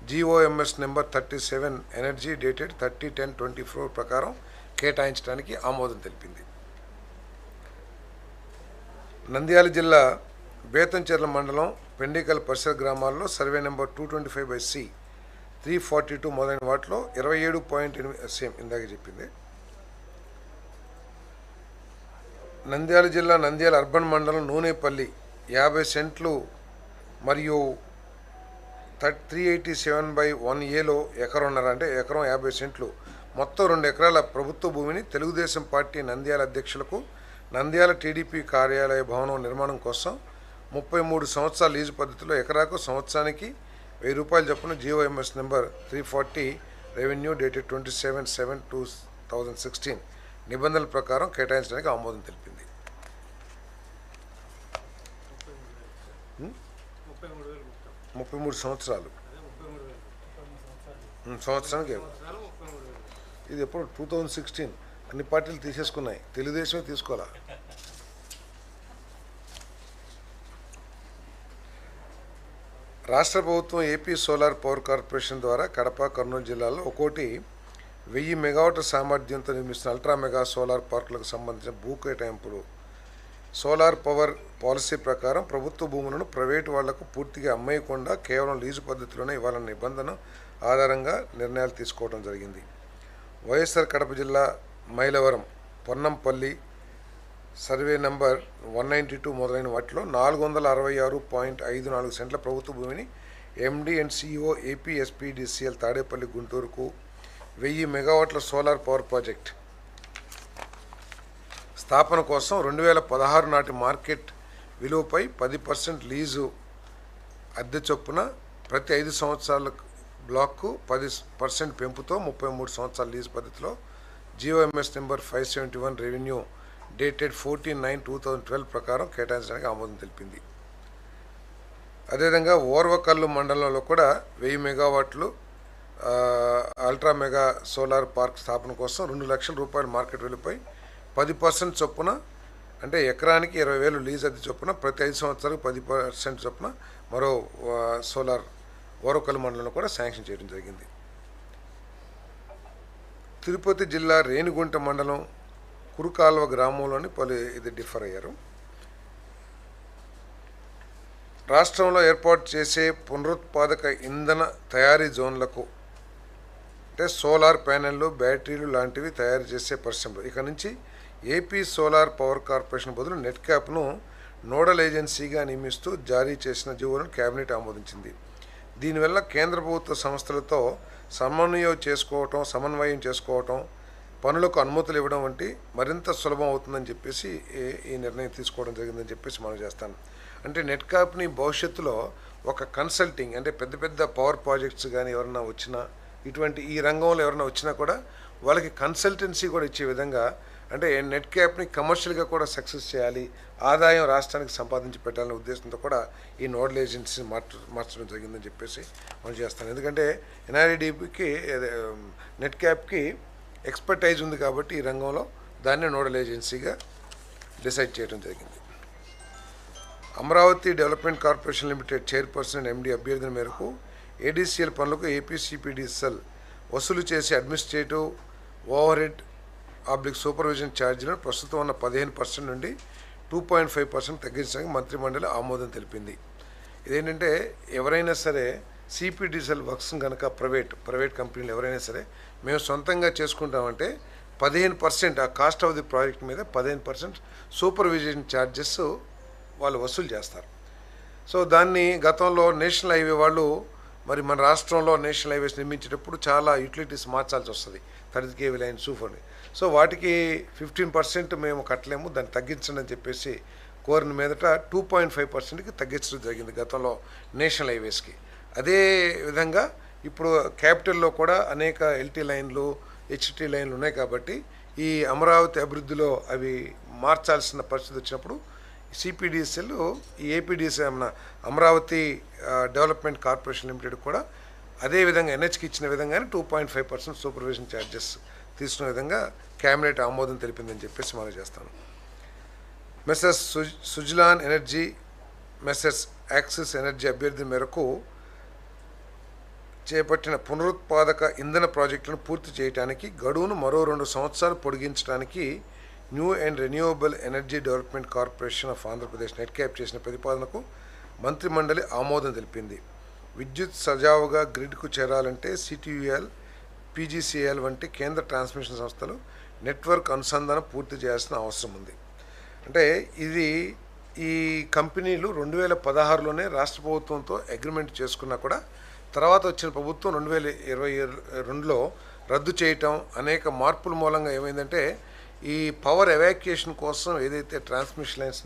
A: GOMS నెంబర్ 37 ఎనర్జీ డేటెడ్ 30/10/24 ప్రకారం కేటాయించడానికి ఆమోదం తెలిపింది. నంద్యాల జిల్లా బేతంచెర్ల మండలం పెండికల్ పరిసర గ్రామాల్లో సర్వే నెంబర్ 225/C 342 మొదలైన వాటిలో 27.8 సేమ్ ఇందాక చెప్పింది. నంద్యాల జిల్లా నంద్యాల అర్బన్ మండలం నూనెపల్లి 50 సెంట్లు మరియు 387/1Aలో ఎకరం 50 సెంట్లు మొత్తం 2 ఎకరాల ప్రభుత్వ భూమిని తెలుగుదేశం పార్టీ నంద్యాల అధ్యక్షులకు నంద్యాల టీడీపీ కార్యాలయ భవనం నిర్మాణం కోసం 33 సంవత్సరాల లీజు పద్ధతిలో ఎకరాకు సంవత్సరానికి ₹1,000 చొప్పున GOMS నెంబర్ 340 రెవెన్యూ డేటెడ్ 27/7/2016 నిబంధనల ప్రకారం కేటాయించడానికి ఆమోదం తెలిపింది. 33 సంవత్సరాలు సంవత్సరానికి. ఇది ఎప్పుడు 2016 అన్ని పార్టీలు తీసేసుకున్నాయి, తెలుగుదేశమే తీసుకోవాలా. రాష్ట్ర ప్రభుత్వం ఏపీ సోలార్ పవర్ కార్పొరేషన్ ద్వారా కడప, కర్నూలు జిల్లాల్లో ఒక్కోటి 1000 మెగావాట్ల సామర్థ్యంతో నిర్మిస్తున్న అల్ట్రా మెగా సోలార్ పార్కులకు సంబంధించిన భూ కేటాయింపులు సోలార్ పవర్ పాలసీ ప్రకారం ప్రభుత్వ భూములను ప్రైవేటు వాళ్లకు పూర్తిగా అమ్మేయకుండా కేవలం లీజు పద్ధతిలోనే ఇవ్వాలన్న నిబంధన ఆధారంగా నిర్ణయాలు తీసుకోవడం జరిగింది. వైఎస్ఆర్ కడప జిల్లా మైలవరం, పొన్నంపల్లి సర్వే నంబర్ 192 మొదలైన వాటిలో 466.54 సెంట్ల ప్రభుత్వ భూమిని MD and CEO APSPDCL Tadepalli గుంటూరుకు 1000 మెగావాట్ల సోలార్ పవర్ ప్రాజెక్ట్ స్థాపన కోసం 2016 నాటి మార్కెట్ విలువపై 10% లీజు అద్దె చొప్పున ప్రతి 5 సంవత్సరాల బ్లాక్కు 10% పెంపుతో 33 సంవత్సరాల లీజు పద్ధతిలో GOMS నెంబర్ 571 రెవెన్యూ డేటెడ్ 14/9/2012 ప్రకారం కేటాయించడానికి ఆమోదం తెలిపింది. అదేవిధంగా ఓర్వకల్లు మండలంలో కూడా 1000 మెగావాట్లు అల్ట్రా మెగా సోలార్ పార్క్ స్థాపన కోసం ₹2 లక్షల మార్కెట్ విలువపై 10% చొప్పున అంటే ఎకరానికి 20,000 లీజ్ అద్దె చొప్పున ప్రతి 5 సంవత్సరాలకు 10% చొప్పున మరో సోలార్ ఓర్వకల్లు మండలంలో కూడా శాంక్షన్ చేయడం జరిగింది. తిరుపతి జిల్లా రేణిగుంట మండలం కురుకాల్వ గ్రామంలోని ఇది డిఫర్ అయ్యారు. రాష్ట్రంలో ఏర్పాటు చేసే పునరుత్పాదక ఇంధన తయారీ జోన్లకు అంటే సోలార్ ప్యానెళ్ళు, బ్యాటరీలు లాంటివి తయారు చేసే పరిశ్రమలు ఇక నుంచి ఏపీ సోలార్ పవర్ కార్పొరేషన్ బదులు నెట్ క్యాప్ను నోడల్ ఏజెన్సీగా నియమిస్తూ జారీ చేసిన జీవోలను కేబినెట్ ఆమోదించింది. దీనివల్ల కేంద్ర ప్రభుత్వ సంస్థలతో సమన్వయం చేసుకోవటం, పనులకు అనుమతులు ఇవ్వడం వంటి మరింత సులభం అవుతుందని చెప్పేసి ఈ నిర్ణయం తీసుకోవడం జరిగిందని చెప్పేసి మనం చేస్తాను. అంటే నెట్ క్యాప్ని భవిష్యత్తులో ఒక కన్సల్టింగ్ అంటే పెద్ద పెద్ద పవర్ ప్రాజెక్ట్స్ కానీ ఎవరైనా వచ్చినా, ఇటువంటి ఈ రంగంలో ఎవరైనా వచ్చినా కూడా వాళ్ళకి కన్సల్టెన్సీ కూడా ఇచ్చే విధంగా అంటే నెట్ క్యాప్ని కమర్షియల్గా కూడా సక్సెస్ చేయాలి, ఆదాయం రాష్ట్రానికి సంపాదించి పెట్టాలనే ఉద్దేశంతో కూడా ఈ నోడల్ ఏజెన్సీని మార్చడం జరిగిందని చెప్పేసి మనం చేస్తాం. ఎందుకంటే ఎన్ఆర్ఈడిపికి నెట్ క్యాప్కి ఎక్స్పర్టైజ్ ఉంది కాబట్టి ఈ రంగంలో దాన్ని నోడల్ ఏజెన్సీగా డిసైడ్ చేయడం జరిగింది. Amaravati development corporation limited chairperson and MD అభ్యర్థన మేరకు ఏడీసీఎల్ పనులకు ఏపీసీపీడీసీఎల్ వసూలు చేసే అడ్మినిస్ట్రేటివ్ ఓవర్ హెడ్ సూపర్విజన్ ఛార్జీలను ప్రస్తుతం ఉన్న 15% నుండి 2.5% తగ్గించడానికి మంత్రిమండలి ఆమోదం తెలిపింది. ఇదేంటంటే ఎవరైనా సరే సిపిడిసిఎల్ వర్క్స్ కనుక ప్రైవేట్ కంపెనీలు ఎవరైనా సరే మేము సొంతంగా చేసుకుంటామంటే 15% ఆ కాస్ట్ ఆఫ్ ది ప్రాజెక్ట్ మీద 15% సూపర్విజన్ ఛార్జెస్ వాళ్ళు వసూలు చేస్తారు. సో దాన్ని గతంలో నేషనల్ హైవే వాళ్ళు మరి మన రాష్ట్రంలో నేషనల్ హైవేస్ నిర్మించేటప్పుడు చాలా యూటిలిటీస్ మార్చాల్సి వస్తుంది, 30 kV లైన్ సూపర్ని. సో వాటికి 15% మేము కట్టలేము, దాన్ని తగ్గించండి అని చెప్పేసి కోరిన మీదట 2.5%కి తగ్గించడం జరిగింది గతంలో నేషనల్ హైవేస్కి. అదే విధంగా ఇప్పుడు క్యాపిటల్లో కూడా అనేక ఎల్టీ లైన్లు హెచ్టీ లైన్లు ఉన్నాయి కాబట్టి ఈ అమరావతి అభివృద్ధిలో అవి మార్చాల్సిన పరిస్థితి వచ్చినప్పుడు సిపిడిసిఎల్ ఈ ఏపీడీసీఎల్ మన అమరావతి డెవలప్మెంట్ కార్పొరేషన్ లిమిటెడ్ కూడా అదేవిధంగా ఎన్హెచ్కి ఇచ్చిన విధంగానే 2.5% సూపర్విజన్ ఛార్జెస్ తీసుకునే విధంగా క్యాబినెట్ ఆమోదం తెలిపిందని చెప్పేసి మనం చేస్తాను. Messes Suzlon energy, messes axis energy అభ్యర్థి మేరకు చేపట్టిన పునరుత్పాదక ఇంధన ప్రాజెక్టులను పూర్తి చేయడానికి గడువును మరో 2 సంవత్సరాలు పొడిగించడానికి new and renewable energy development corporation of Andhra Pradesh net cap చేసిన ప్రతిపాదనకు మంత్రిమండలి ఆమోదం తెలిపింది. విద్యుత్ సజావుగా గ్రిడ్కు చేరాలంటే సిటీయూఎల్, పీజీసీఎల్ వంటి కేంద్ర ట్రాన్స్మిషన్ సంస్థలు నెట్వర్క్ అనుసంధానం పూర్తి చేయాల్సిన అవసరం ఉంది. అంటే ఈ కంపెనీలు 2016లోనే రాష్ట్ర ప్రభుత్వంతో అగ్రిమెంట్ చేసుకున్నా కూడా తర్వాత వచ్చిన ప్రభుత్వం 2022లో రద్దు చేయటం, అనేక మార్పుల మూలంగా ఏమైందంటే ఈ పవర్ ఎవాక్యుయేషన్ కోసం ఏదైతే ట్రాన్స్మిషన్ లైన్స్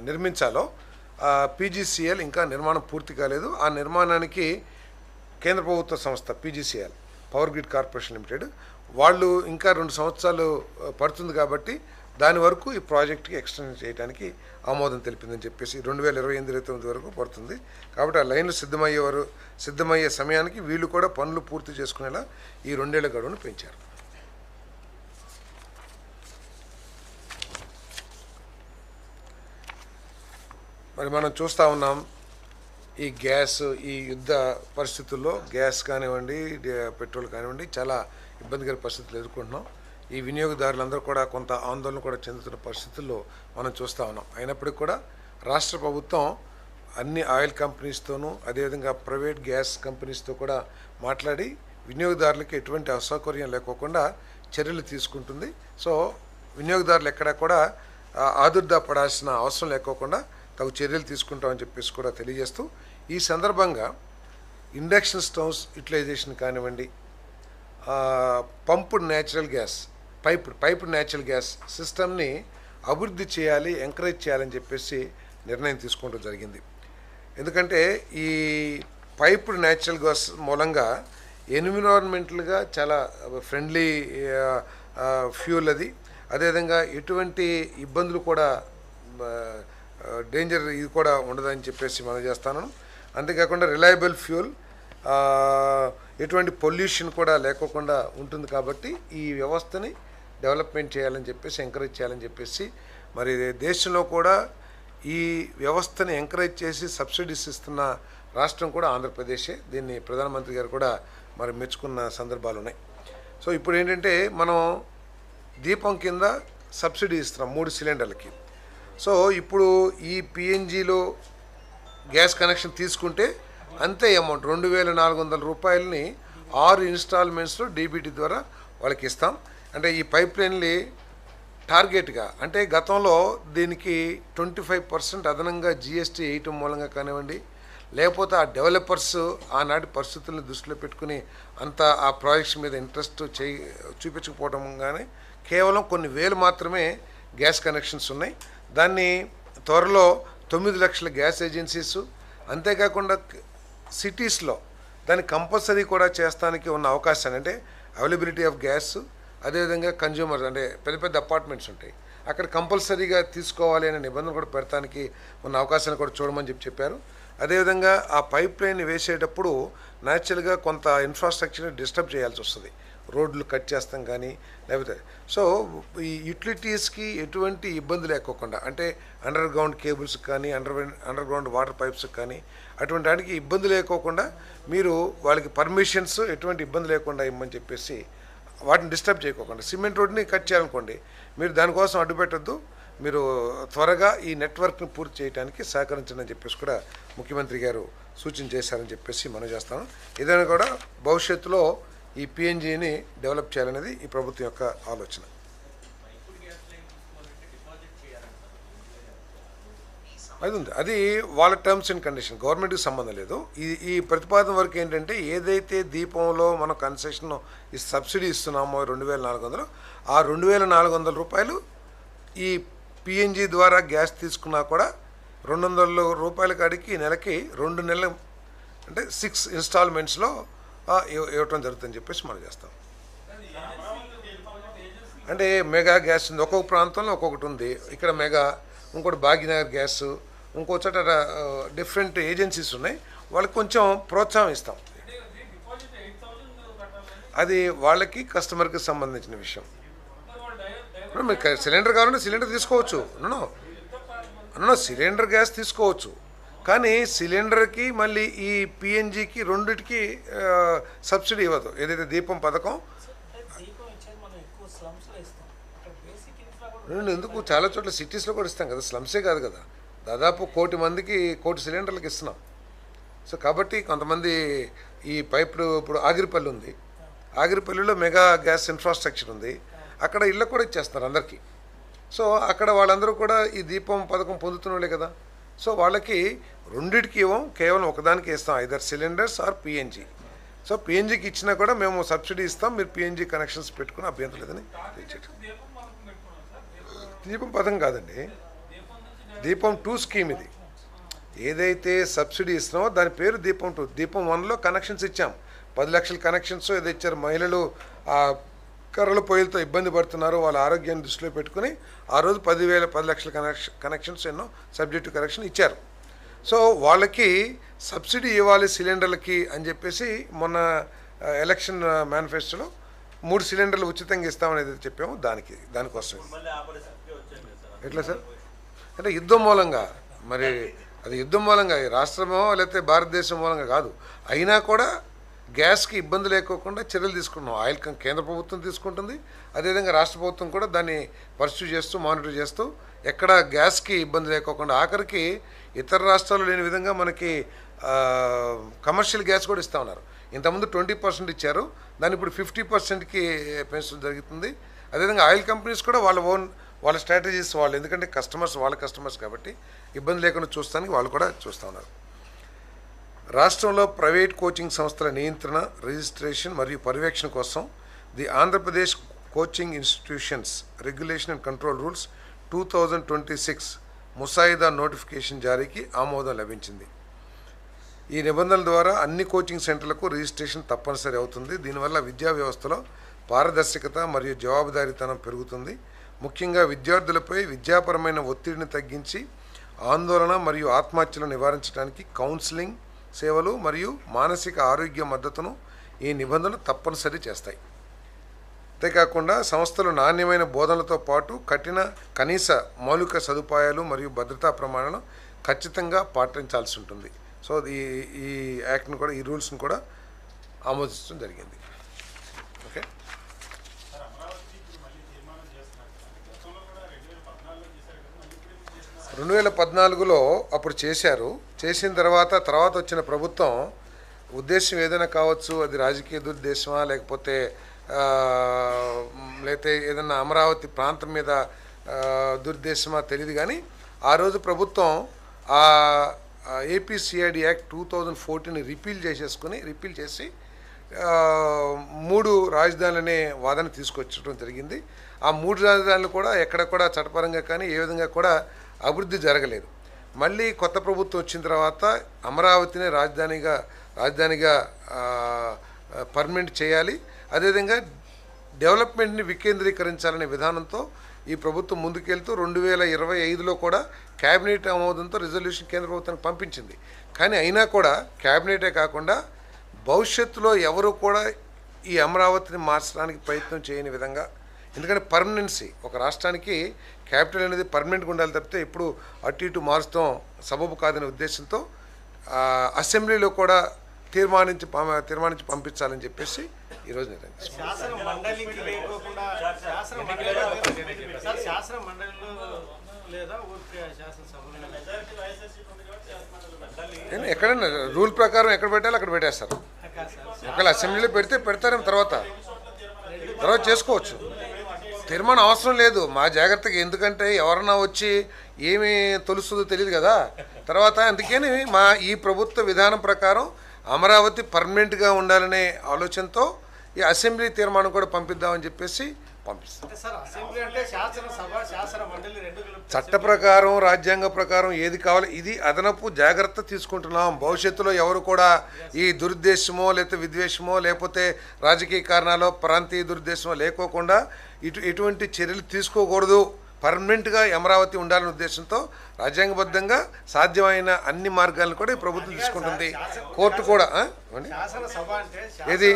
A: నిర్మించాలో పీజీసీఎల్ ఇంకా నిర్మాణం పూర్తి కాలేదు. ఆ నిర్మాణానికి కేంద్ర ప్రభుత్వ సంస్థ PGCL power grid corporation limited వాళ్ళు ఇంకా 2 సంవత్సరాలు పడుతుంది కాబట్టి దాని వరకు ఈ ప్రాజెక్ట్కి ఎక్స్టెండ్ చేయడానికి ఆమోదం తెలిపిందని చెప్పేసి 2028-29 వరకు పడుతుంది. కాబట్టి ఆ లైన్లు సిద్ధమయ్యే సమయానికి వీళ్ళు కూడా పనులు పూర్తి చేసుకునేలా ఈ 2 ఏళ్ల గడువును పెంచారు. మరి మనం చూస్తూ ఉన్నాం ఈ గ్యాస్, ఈ యుద్ధ పరిస్థితుల్లో గ్యాస్ కానివ్వండి, పెట్రోల్ కానివ్వండి చాలా ఇబ్బందికర పరిస్థితులు ఎదుర్కొంటున్నాం. ఈ వినియోగదారులందరూ కూడా కొంత ఆందోళన కూడా చెందుతున్న పరిస్థితుల్లో మనం చూస్తూ ఉన్నాం. అయినప్పటికీ కూడా రాష్ట్ర ప్రభుత్వం అన్ని ఆయిల్ కంపెనీస్తోనూ అదేవిధంగా ప్రైవేట్ గ్యాస్ కంపెనీస్తో కూడా మాట్లాడి వినియోగదారులకి ఎటువంటి అసౌకర్యం లేకోకుండా చర్యలు తీసుకుంటుంది. సో వినియోగదారులు ఎక్కడా కూడా ఆదుర్దా పడాల్సిన అవసరం లేకోకుండా తగు చర్యలు తీసుకుంటామని చెప్పేసి కూడా తెలియజేస్తూ ఈ సందర్భంగా ఇండక్షన్ స్టవ్స్ యూటిలైజేషన్ కానివ్వండి, pumped natural gas, piped natural gas సిస్టమ్ని అభివృద్ధి చేయాలి, ఎంకరేజ్ చేయాలని చెప్పేసి నిర్ణయం తీసుకోవడం జరిగింది. ఎందుకంటే ఈ పైప్డ్ న్యాచురల్ గ్యాస్ మూలంగా ఎన్విరాన్మెంటల్గా చాలా ఫ్రెండ్లీ ఫ్యూల్ అది. అదేవిధంగా ఎటువంటి ఇబ్బందులు కూడా డేంజర్ ఇది కూడా ఉండదని చెప్పేసి మనం చేస్తాను. అంతేకాకుండా రిలయబుల్ ఫ్యూల్, ఎటువంటి పొల్యూషన్ కూడా లేకోకుండా ఉంటుంది కాబట్టి ఈ వ్యవస్థని డెవలప్మెంట్ చేయాలని చెప్పేసి ఎంకరేజ్ చేయాలని చెప్పేసి మరి దేశంలో కూడా ఈ వ్యవస్థని ఎంకరేజ్ చేసి సబ్సిడీస్ ఇస్తున్న రాష్ట్రం కూడా ఆంధ్రప్రదేశే. దీన్ని ప్రధానమంత్రి గారు కూడా మరి మెచ్చుకున్న సందర్భాలు ఉన్నాయి. సో ఇప్పుడు ఏంటంటే మనం దీపం కింద సబ్సిడీ ఇస్తున్నాం 3 సిలిండర్లకి. సో ఇప్పుడు ఈ పిఎన్జిలో గ్యాస్ కనెక్షన్ తీసుకుంటే అంతే అమౌంట్ 2400 రూపాయలని 6 ఇన్స్టాల్మెంట్స్లో డీబీటీ ద్వారా వాళ్ళకి ఇస్తాం. అంటే ఈ పైప్ లైన్లు టార్గెట్గా అంటే గతంలో దీనికి 25% అదనంగా జిఎస్టీ వేయటం మూలంగా కానివ్వండి, లేకపోతే ఆ డెవలపర్స్ ఆనాటి పరిస్థితులను దృష్టిలో పెట్టుకుని అంత ఆ ప్రాజెక్ట్స్ మీద ఇంట్రెస్ట్ చూపించకపోవడం కానీ కేవలం కొన్ని వేలు మాత్రమే గ్యాస్ కనెక్షన్స్ ఉన్నాయి. దాన్ని త్వరలో 9 లక్షల గ్యాస్ ఏజెన్సీస్, అంతేకాకుండా సిటీస్లో దాన్ని కంపల్సరీ కూడా చేస్తానికి ఉన్న అవకాశాన్ని అంటే అవైలబిలిటీ ఆఫ్ గ్యాస్, అదేవిధంగా కన్జ్యూమర్స్ అంటే పెద్ద పెద్ద అపార్ట్మెంట్స్ ఉంటాయి, అక్కడ కంపల్సరీగా తీసుకోవాలి అనే నిబంధన కూడా పెడతానికి ఉన్న అవకాశాన్ని కూడా చూడమని చెప్పారు. అదేవిధంగా ఆ పైప్ లైన్ వేసేటప్పుడు న్యాచురల్గా కొంత ఇన్ఫ్రాస్ట్రక్చర్ని డిస్టర్బ్ చేయాల్సి వస్తుంది, రోడ్లు కట్ చేస్తాం కానీ లేకపోతే. సో ఈ యూటిలిటీస్కి ఎటువంటి ఇబ్బంది లేకోకుండా అంటే అండర్ గ్రౌండ్ కేబుల్స్ కానీ అండర్ గ్రౌండ్ వాటర్ పైప్స్ కానీ అటువంటి వాటికి ఇబ్బంది లేకోకుండా మీరు వాళ్ళకి పర్మిషన్స్ ఎటువంటి ఇబ్బంది లేకుండా ఇవ్వమని చెప్పేసి వాటిని డిస్టర్బ్ చేయకోకుండా. సిమెంట్ రోడ్ని కట్ చేయాలనుకోండి, మీరు దానికోసం అడ్డుపెట్టద్దు, మీరు త్వరగా ఈ నెట్వర్క్ని పూర్తి చేయడానికి సహకరించండి అని చెప్పేసి కూడా ముఖ్యమంత్రి గారు సూచన చేశారని చెప్పేసి మనం చేస్తాను. ఏదైనా కూడా భవిష్యత్తులో ఈ పిఎన్జిని డెవలప్ చేయాలనేది ఈ ప్రభుత్వం యొక్క ఆలోచన. అది ఉంది, అది వాళ్ళ టర్మ్స్ అండ్ కండిషన్, గవర్నమెంట్కి సంబంధం లేదు. ఈ ప్రతిపాదన వరకు ఏంటంటే ఏదైతే దీపంలో మనం కన్సెషన్ ఈ సబ్సిడీ ఇస్తున్నామో 2400, ఆ 2400 రూపాయలు ఈ పిఎన్జి ద్వారా గ్యాస్ తీసుకున్నా కూడా 200 రూపాయల కాడికి నెలకి 2 నెలలు అంటే 6 ఇన్స్టాల్మెంట్స్లో ఇవ్వటం జరుగుతుందని చెప్పేసి మనం చేస్తాం. అంటే మెగా గ్యాస్ ఉంది, ఒక్కొక్క ప్రాంతంలో ఒక్కొక్కటి ఉంది. ఇక్కడ మెగా, ఇంకోటి భాగ్యనగర్ గ్యాస్, ఇంకో చోట డిఫరెంట్ ఏజెన్సీస్ ఉన్నాయి, వాళ్ళకి కొంచెం ప్రోత్సాహం ఇస్తాం. అది వాళ్ళకి కస్టమర్కి సంబంధించిన విషయం. మీకు సిలిండర్ కావాలంటే సిలిండర్ తీసుకోవచ్చు, సిలిండర్ గ్యాస్ తీసుకోవచ్చు, కానీ సిలిండర్కి మళ్ళీ ఈ పిఎన్జికి రెండిటికి సబ్సిడీ ఇవ్వదు. ఏదైతే దీపం పథకం ఎందుకు చాలా చోట్ల సిటీస్లో కూడా ఇస్తాం కదా, స్లమ్సే కాదు కదా, దాదాపు 1 కోటి మందికి 1 కోటి సిలిండర్లకు ఇస్తున్నాం. సో కాబట్టి కొంతమంది ఈ పైపులు ఇప్పుడు ఆగిరిపల్లి ఉంది, ఆగిరిపల్లిలో మెగా గ్యాస్ ఇన్ఫ్రాస్ట్రక్చర్ ఉంది, అక్కడ ఇళ్ళ కూడా ఇచ్చేస్తున్నారు అందరికీ. సో అక్కడ వాళ్ళందరూ కూడా ఈ దీపం పథకం పొందుతున్న వాళ్ళే కదా. సో వాళ్ళకి రెండిటికి ఇవ్వం, కేవలం ఒకదానికి ఇస్తాం, either cylinders or PNG. So పిఎన్జికి ఇచ్చినా కూడా మేము సబ్సిడీ ఇస్తాం, మీరు పిఎన్జి కనెక్షన్స్ పెట్టుకుని అభ్యంతరం లేదని తెచ్చాడు. దీపం పథకం కాదండి, దీపం 2 స్కీమ్ ఇది. ఏదైతే సబ్సిడీ ఇస్తున్నామో దాని పేరు దీపం 2. దీపం 1లో కనెక్షన్స్ ఇచ్చాం, 10 లక్షల కనెక్షన్స్ ఏదో ఇచ్చారు. మహిళలు ఆ కర్రల పొయ్యిలతో ఇబ్బంది పడుతున్నారు, వాళ్ళ ఆరోగ్యాన్ని దృష్టిలో పెట్టుకుని ఆ రోజు 10 లక్షల కనెక్షన్స్ ఎన్నో సబ్జెక్టు కనెక్షన్ ఇచ్చారు. సో వాళ్ళకి సబ్సిడీ ఇవ్వాలి సిలిండర్లకి అని చెప్పేసి మొన్న ఎలక్షన్ మేనిఫెస్టోలో 3 సిలిండర్లు ఉచితంగా ఇస్తామనేది చెప్పాము. దానికోసం ఎట్లా సార్ అంటే యుద్ధం మూలంగా, మరి అది యుద్ధం మూలంగా రాష్ట్రమో లేకపోతే భారతదేశం మూలంగా కాదు, అయినా కూడా గ్యాస్కి ఇబ్బంది లేకోకుండా చర్యలు తీసుకున్నాం. ఆయిల్ కేంద్ర ప్రభుత్వం తీసుకుంటుంది, అదేవిధంగా రాష్ట్ర ప్రభుత్వం కూడా దాన్ని పర్స్యూ చేస్తూ మానిటర్ చేస్తూ ఎక్కడ గ్యాస్కి ఇబ్బంది లేకోకుండా, ఆఖరికి ఇతర రాష్ట్రాల్లో లేని విధంగా మనకి కమర్షియల్ గ్యాస్ కూడా ఇస్తూ ఉన్నారు. ఇంతకుముందు 20% ఇచ్చారు, దాన్ని ఇప్పుడు 50%కి పెంచడం జరుగుతుంది. అదేవిధంగా ఆయిల్ కంపెనీస్ కూడా వాళ్ళ స్ట్రాటజీస్ వాళ్ళు, ఎందుకంటే వాళ్ళ కస్టమర్స్ కాబట్టి ఇబ్బంది లేకుండా చూస్తానికి వాళ్ళు కూడా చూస్తూ ఉన్నారు. రాష్ట్రంలో ప్రైవేట్ కోచింగ్ సంస్థల నియంత్రణ, రిజిస్ట్రేషన్ మరియు పర్యవేక్షణ కోసం the Andhra Pradesh coaching institutions regulation and control rules 2026 ముసాయిదా నోటిఫికేషన్ జారీకి ఆమోదం లభించింది. ఈ నిబంధనల ద్వారా అన్ని కోచింగ్ సెంటర్లకు రిజిస్ట్రేషన్ తప్పనిసరి అవుతుంది. దీనివల్ల విద్యా వ్యవస్థలో పారదర్శకత మరియు జవాబుదారీతనం పెరుగుతుంది. ముఖ్యంగా విద్యార్థులపై విద్యాపరమైన ఒత్తిడిని తగ్గించి ఆందోళన మరియు ఆత్మహత్యలను నివారించడానికి కౌన్సిలింగ్ సేవలు మరియు మానసిక ఆరోగ్య మద్దతును ఈ నిబంధనలు తప్పనిసరి చేస్తాయి. అంతేకాకుండా సంస్థలు నాణ్యమైన బోధనలతో పాటు కనీస మౌలిక సదుపాయాలు మరియు భద్రతా ప్రమాణాలను ఖచ్చితంగా పాటించాల్సి ఉంటుంది. సో ఈ యాక్ట్ను కూడా, ఈ రూల్స్ను కూడా ఆమోదించడం జరిగింది. ఓకే, 2014లో అప్పుడు చేసిన తర్వాత వచ్చిన ప్రభుత్వం ఉద్దేశం ఏదైనా కావచ్చు, అది రాజకీయ దురుద్దేశమా లేకపోతే ఏదైనా అమరావతి ప్రాంతం మీద దురుద్దేశమా తెలియదు, కానీ ఆ రోజు ప్రభుత్వం ఆ ఏపీసీఐడి యాక్ట్ 2014ని రిపీల్ చేసి 3 రాజధానులనే వాదన తీసుకొచ్చడం జరిగింది. ఆ 3 రాజధానులు కూడా ఎక్కడ కూడా చట్టపరంగా కానీ ఏ విధంగా కూడా అభివృద్ధి జరగలేదు. మళ్ళీ కొత్త ప్రభుత్వం వచ్చిన తర్వాత అమరావతిని రాజధానిగా పర్మనెంట్ చేయాలి, అదేవిధంగా డెవలప్మెంట్ని వికేంద్రీకరించాలనే విధానంతో ఈ ప్రభుత్వం ముందుకెళ్తూ 2025లో కూడా క్యాబినెట్ ఆమోదంతో రిజల్యూషన్ కేంద్ర ప్రభుత్వానికి పంపించింది. కానీ అయినా కూడా క్యాబినెటే కాకుండా భవిష్యత్తులో ఎవరు కూడా ఈ అమరావతిని మార్చడానికి ప్రయత్నం చేయని విధంగా, ఎందుకంటే పర్మనెన్సీ ఒక రాష్ట్రానికి క్యాపిటల్ అనేది పర్మనెంట్గా ఉండాలి తప్పితే ఎప్పుడు అటు ఇటు మారుస్తాం సబబు కాదనే ఉద్దేశంతో అసెంబ్లీలో కూడా తీర్మానించి పంపించాలని చెప్పేసి ఈరోజు నిర్ణయించారు. ఎక్కడైనా రూల్ ప్రకారం ఎక్కడ పెట్టాలో అక్కడ పెట్టేస్తారు. ఒకవేళ అసెంబ్లీలో పెడతారేమో తర్వాత చేసుకోవచ్చు. తీర్మానం అవసరం లేదు మా జాగ్రత్తగా, ఎందుకంటే ఎవరన్నా వచ్చి ఏమి తొలుస్తుందో తెలియదు కదా తర్వాత. అందుకని ఈ ప్రభుత్వ విధానం ప్రకారం అమరావతి పర్మనెంట్గా ఉండాలనే ఆలోచనతో ఈ అసెంబ్లీ తీర్మానం కూడా పంపిద్దామని చెప్పేసి పంపిస్తాం. చట్ట ప్రకారం రాజ్యాంగ ప్రకారం ఏది కావాలి ఇది అదనపు జాగ్రత్త తీసుకుంటున్నాం. భవిష్యత్తులో ఎవరు కూడా ఈ దురుద్దేశమో లేకపోతే విద్వేషమో లేకపోతే రాజకీయ కారణాలు ప్రాంతీయ దురుద్దేశమో లేకోకుండా ఎటువంటి చర్యలు తీసుకోకూడదు, పర్మనెంట్గా అమరావతి ఉండాలనే ఉద్దేశంతో రాజ్యాంగబద్ధంగా సాధ్యమైన అన్ని మార్గాలను కూడా ఈ ప్రభుత్వం తీసుకుంటుంది. కోర్టు కూడా ఏది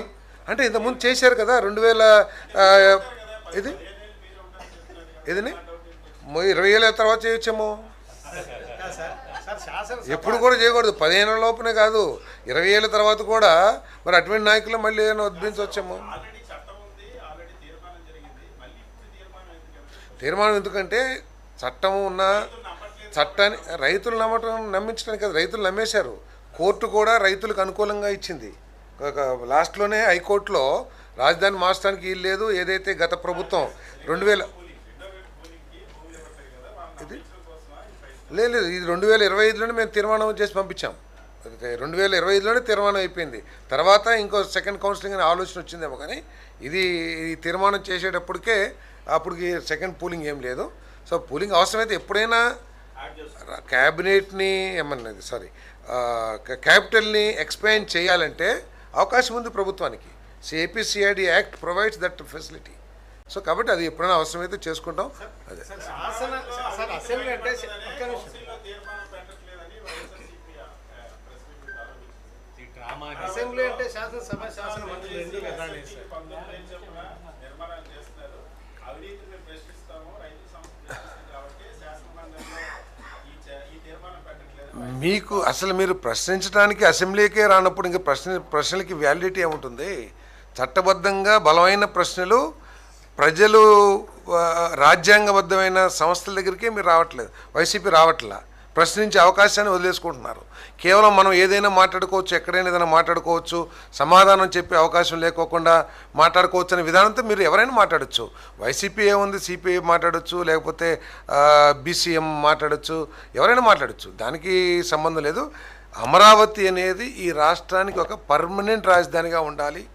A: అంటే ఇంతకుముందు చేశారు కదా 2000 ఇది 20 ఏళ్ళ తర్వాత చేయొచ్చేమో. ఎప్పుడు కూడా చేయకూడదు, 15 ఏళ్ళ లోపునే కాదు 20 ఏళ్ళ తర్వాత కూడా. మరి అటువంటి నాయకులు మళ్ళీ ఏదైనా ఉద్భవించవచ్చేమో. తీర్మానం ఎందుకంటే చట్టం ఉన్న చట్టాన్ని రైతులు నమ్మించడానికి కదా, రైతులు నమ్మేశారు. కోర్టు కూడా రైతులకు అనుకూలంగా ఇచ్చింది. లాస్ట్లోనే హైకోర్టులో రాజధాని మార్చడానికి వీలు లేదు, ఏదైతే గత ప్రభుత్వం 2000 లేదు ఇది 2025లోనే మేము తీర్మానం చేసి పంపించాం. 2025లోనే తీర్మానం అయిపోయింది. తర్వాత ఇంకో సెకండ్ కౌన్సిలింగ్ అనే ఆలోచన వచ్చిందేమో, కానీ ఈ తీర్మానం చేసేటప్పటికే అప్పటికి సెకండ్ పూలింగ్ ఏం లేదు. సో పూలింగ్ అవసరమైతే ఎప్పుడైనా క్యాబినెట్ని క్యాపిటల్ని ఎక్స్పాండ్ చేయాలంటే అవకాశం ఉంది ప్రభుత్వానికి. APCID act provides that facility. So కాబట్టి అది ఎప్పుడైనా అవసరమైతే చేసుకుంటాం. అదే మీకు అసలు మీరు ప్రశ్నించడానికి అసెంబ్లీకే రానప్పుడు ఇంకా ప్రశ్నలకి వ్యాలిడిటీ ఏముంటుంది? చట్టబద్ధంగా బలమైన ప్రశ్నలు ప్రజలు రాజ్యాంగబద్ధమైన సంస్థల దగ్గరికే మీరు రావట్లేదు, వైసీపీ రావట్లా. ప్రశ్నించే అవకాశాన్ని వదిలేసుకుంటున్నారు. కేవలం మనం ఏదైనా మాట్లాడుకోవచ్చు, ఎక్కడైనా ఏదైనా మాట్లాడుకోవచ్చు, సమాధానం చెప్పే అవకాశం లేకోకుండా మాట్లాడుకోవచ్చు అనే విధానంతో మీరు ఎవరైనా మాట్లాడచ్చు. వైసీపీ ఏముంది, సిపిఐ మాట్లాడచ్చు, లేకపోతే బీసీఎం మాట్లాడచ్చు, ఎవరైనా మాట్లాడచ్చు, దానికి సంబంధం లేదు. అమరావతి అనేది ఈ రాష్ట్రానికి ఒక పర్మనెంట్ రాజధానిగా ఉండాలి.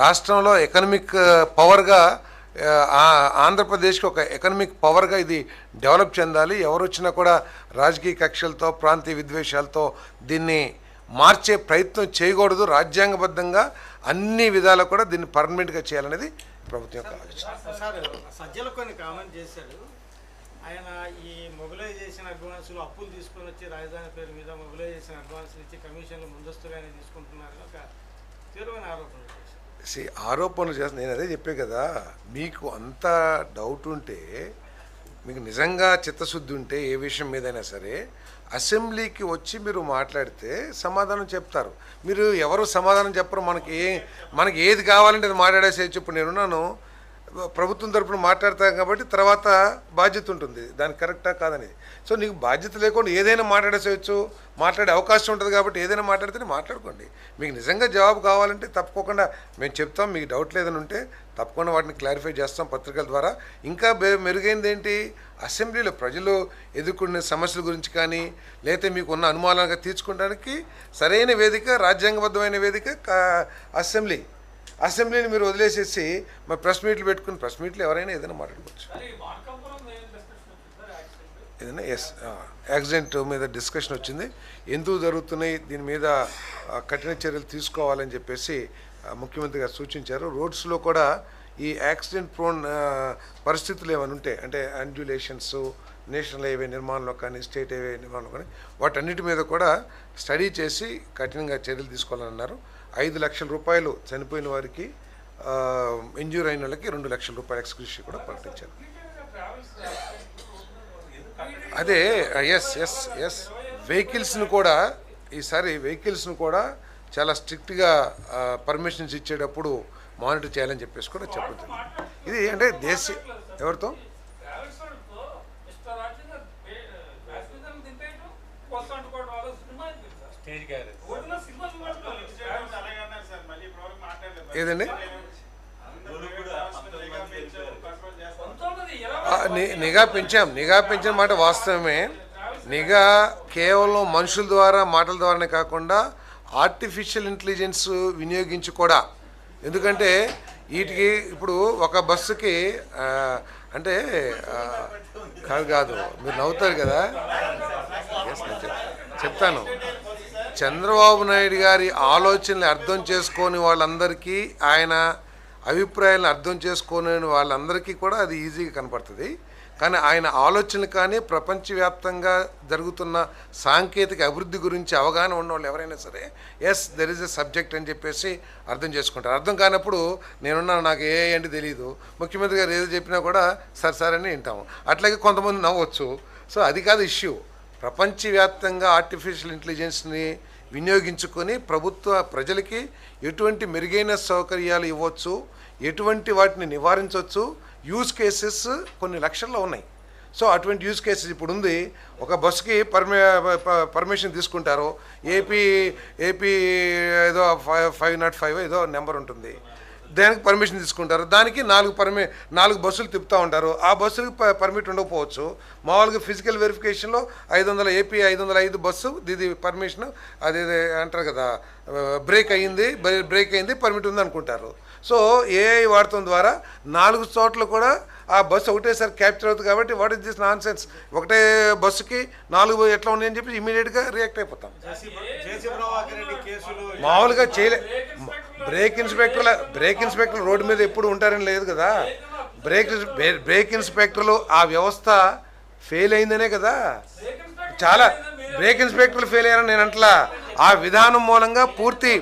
A: రాష్ట్రంలో ఎకనమిక్ పవర్గా ఆంధ్రప్రదేశ్కి ఒక ఎకనమిక్ పవర్గా ఇది డెవలప్ చెందాలి. ఎవరు వచ్చినా కూడా రాజకీయ కక్షలతో ప్రాంతీయ విద్వేషాలతో దీన్ని మార్చే ప్రయత్నం చేయకూడదు. రాజ్యాంగబద్ధంగా అన్ని విధాలు కూడా దీన్ని పర్మనెంట్గా చేయాలనేది ప్రభుత్వం యొక్క ఆలోచన.
B: సజ్జలు కొన్ని కామెంట్ చేశాడు ఆయన. ఈ మొబిలైజేషన్ అడ్వాన్సులు అప్పులు తీసుకొని వచ్చి రాజధాని పేరు మీద మొబిలైజేషన్ అడ్వాన్సులు ఇచ్చి కమిషన్లు ముందస్తుగానే తీసుకుంటున్నారని ఒక తీవ్రమైన ఆరోపణ చేశారు.
A: ఆరోపణలు చేస్తాను నేను అదే చెప్పే కదా, మీకు అంత డౌట్ ఉంటే, మీకు నిజంగా చిత్తశుద్ధి ఉంటే ఏ విషయం మీదైనా సరే అసెంబ్లీకి వచ్చి మీరు మాట్లాడితే సమాధానం చెప్తారు. మీరు ఎవరు సమాధానం చెప్పరు. మనకి ఏది కావాలంటే అది మాట్లాడేసేయచ్చు. ఇప్పుడు నేనున్నాను, ప్రభుత్వం తరపున మాట్లాడతాను కాబట్టి తర్వాత బాధ్యత ఉంటుంది దానికి కరెక్టా కాదనేది. సో నీకు బాధ్యత లేకుండా ఏదైనా మాట్లాడేసేయచ్చు, మాట్లాడే అవకాశం ఉంటుంది కాబట్టి ఏదైనా మాట్లాడితే మాట్లాడుకోండి. మీకు నిజంగా జవాబు కావాలంటే తప్పకుండా మేము చెప్తాం. మీకు డౌట్ లేదని ఉంటే తప్పకుండా వాటిని క్లారిఫై చేస్తాం పత్రికల ద్వారా. ఇంకా మెరుగైంది ఏంటి, అసెంబ్లీలో ప్రజలు ఎదుర్కొనే సమస్యల గురించి కానీ లేకపోతే మీకు ఉన్న అనుమానాలుగా తీర్చుకోవడానికి సరైన వేదిక, రాజ్యాంగబద్ధమైన వేదిక అసెంబ్లీని మీరు వదిలేసేసి మరి ప్రెస్ మీట్లు పెట్టుకుని ప్రెస్ మీట్లు ఎవరైనా ఏదైనా మాట్లాడుకోవచ్చు. ఏదైనా యాక్సిడెంట్ మీద డిస్కషన్ వచ్చింది, ఎందుకు జరుగుతున్నాయి, దీని మీద కఠిన చర్యలు తీసుకోవాలని చెప్పేసి ముఖ్యమంత్రి గారు సూచించారు. రోడ్స్లో కూడా ఈ యాక్సిడెంట్ ప్రోన్ పరిస్థితులు ఏమైనా ఉంటే అంటే అండ్యులేషన్స్ నేషనల్ హైవే నిర్మాణంలో కానీ స్టేట్ హైవే నిర్మాణంలో కానీ వాటన్నిటి మీద కూడా స్టడీ చేసి కఠినంగా చర్యలు తీసుకోవాలని అన్నారు. 5 లక్షల రూపాయలు చనిపోయిన వారికి ఇంజ్యూర్ అయిన వాళ్ళకి 2 లక్షల రూపాయల ఎక్స్క్యూషన్ కూడా ప్రకటించారు. అదే ఎస్ వెహికల్స్ను కూడా ఈసారి వెహికల్స్ను కూడా చాలా స్ట్రిక్ట్గా పర్మిషన్స్ ఇచ్చేటప్పుడు మానిటర్ చేయాలని చెప్పేసి కూడా చెప్తుంది. ఇది అంటే దేశీయ ఎవరితో ఏదండి నిఘా పెంచిన మాట వాస్తవమే. నిఘా కేవలం మనుషుల ద్వారా మాటల ద్వారానే కాకుండా ఆర్టిఫిషియల్ ఇంటెలిజెన్స్ వినియోగించి కూడా, ఎందుకంటే వీటికి ఇప్పుడు ఒక బస్సుకి అంటే కాదు మీరు నవ్వుతారు కదా, చెప్తాను. చంద్రబాబు నాయుడు గారి ఆలోచనలు అర్థం చేసుకొని వాళ్ళందరికీ, ఆయన అభిప్రాయాలను అర్థం చేసుకునే వాళ్ళందరికీ కూడా అది ఈజీగా కనపడుతుంది. కానీ ఆయన ఆలోచనలు కానీ ప్రపంచవ్యాప్తంగా జరుగుతున్న సాంకేతిక అభివృద్ధి గురించి అవగాహన ఉన్నవాళ్ళు ఎవరైనా సరే yes there is a subject అని చెప్పేసి అర్థం చేసుకుంటారు. అర్థం కానప్పుడు నేనున్నాను, నాకు ఏ అంటే తెలియదు, ముఖ్యమంత్రి గారు ఏదో చెప్పినా కూడా సరే అని వింటాము. అట్లాగే కొంతమంది నవ్వచ్చు. సో అది కాదు ఇష్యూ. ప్రపంచవ్యాప్తంగా ఆర్టిఫిషియల్ ఇంటెలిజెన్స్ని వినియోగించుకొని ప్రజలకి ఎటువంటి మెరుగైన సౌకర్యాలు ఇవ్వచ్చు, ఎటువంటి వాటిని నివారించవచ్చు, యూజ్ కేసెస్ కొన్ని లక్షల్లో ఉన్నాయి. సో అటువంటి యూజ్ కేసెస్ ఇప్పుడు ఉంది. ఒక బస్సుకి పర్మిషన్ తీసుకుంటారు, ఏపీ ఏదో 505 ఏదో నెంబర్ ఉంటుంది, దానికి పర్మిషన్ తీసుకుంటారు. దానికి 4 బస్సులు తిప్పుతూ ఉంటారు. ఆ బస్సులకు పర్మిట్ ఉండకపోవచ్చు. మామూలుగా ఫిజికల్ వెరిఫికేషన్లో 500 ఏపీ 505 బస్సు ఇది పర్మిషన్ అది అంటారు కదా, బ్రేక్ అయింది పర్మిట్ ఉంది అనుకుంటారు. సో ఏఐ వాడటం ద్వారా 4 చోట్ల కూడా ఆ బస్సు ఒకటేసారి క్యాప్చర్ అవుతుంది. కాబట్టి what is this non sense, ఒకటే బస్సుకి 4 ఎట్లా ఉన్నాయని చెప్పి ఇమీడియట్గా రియాక్ట్ అయిపోతాం. మామూలుగా బ్రేక్ ఇన్స్పెక్టర్లు రోడ్డు మీద ఎప్పుడు ఉంటారని లేదు కదా. బ్రేక్ ఇన్స్పెక్టర్లు ఆ వ్యవస్థ ఫెయిల్ అయిందనే కదా. చాలా బ్రేక్ ఇన్స్పెక్టర్లు ఫెయిల్ అయ్యారని నేను అంటలా. ఆ విధానం మూలంగా పూర్తి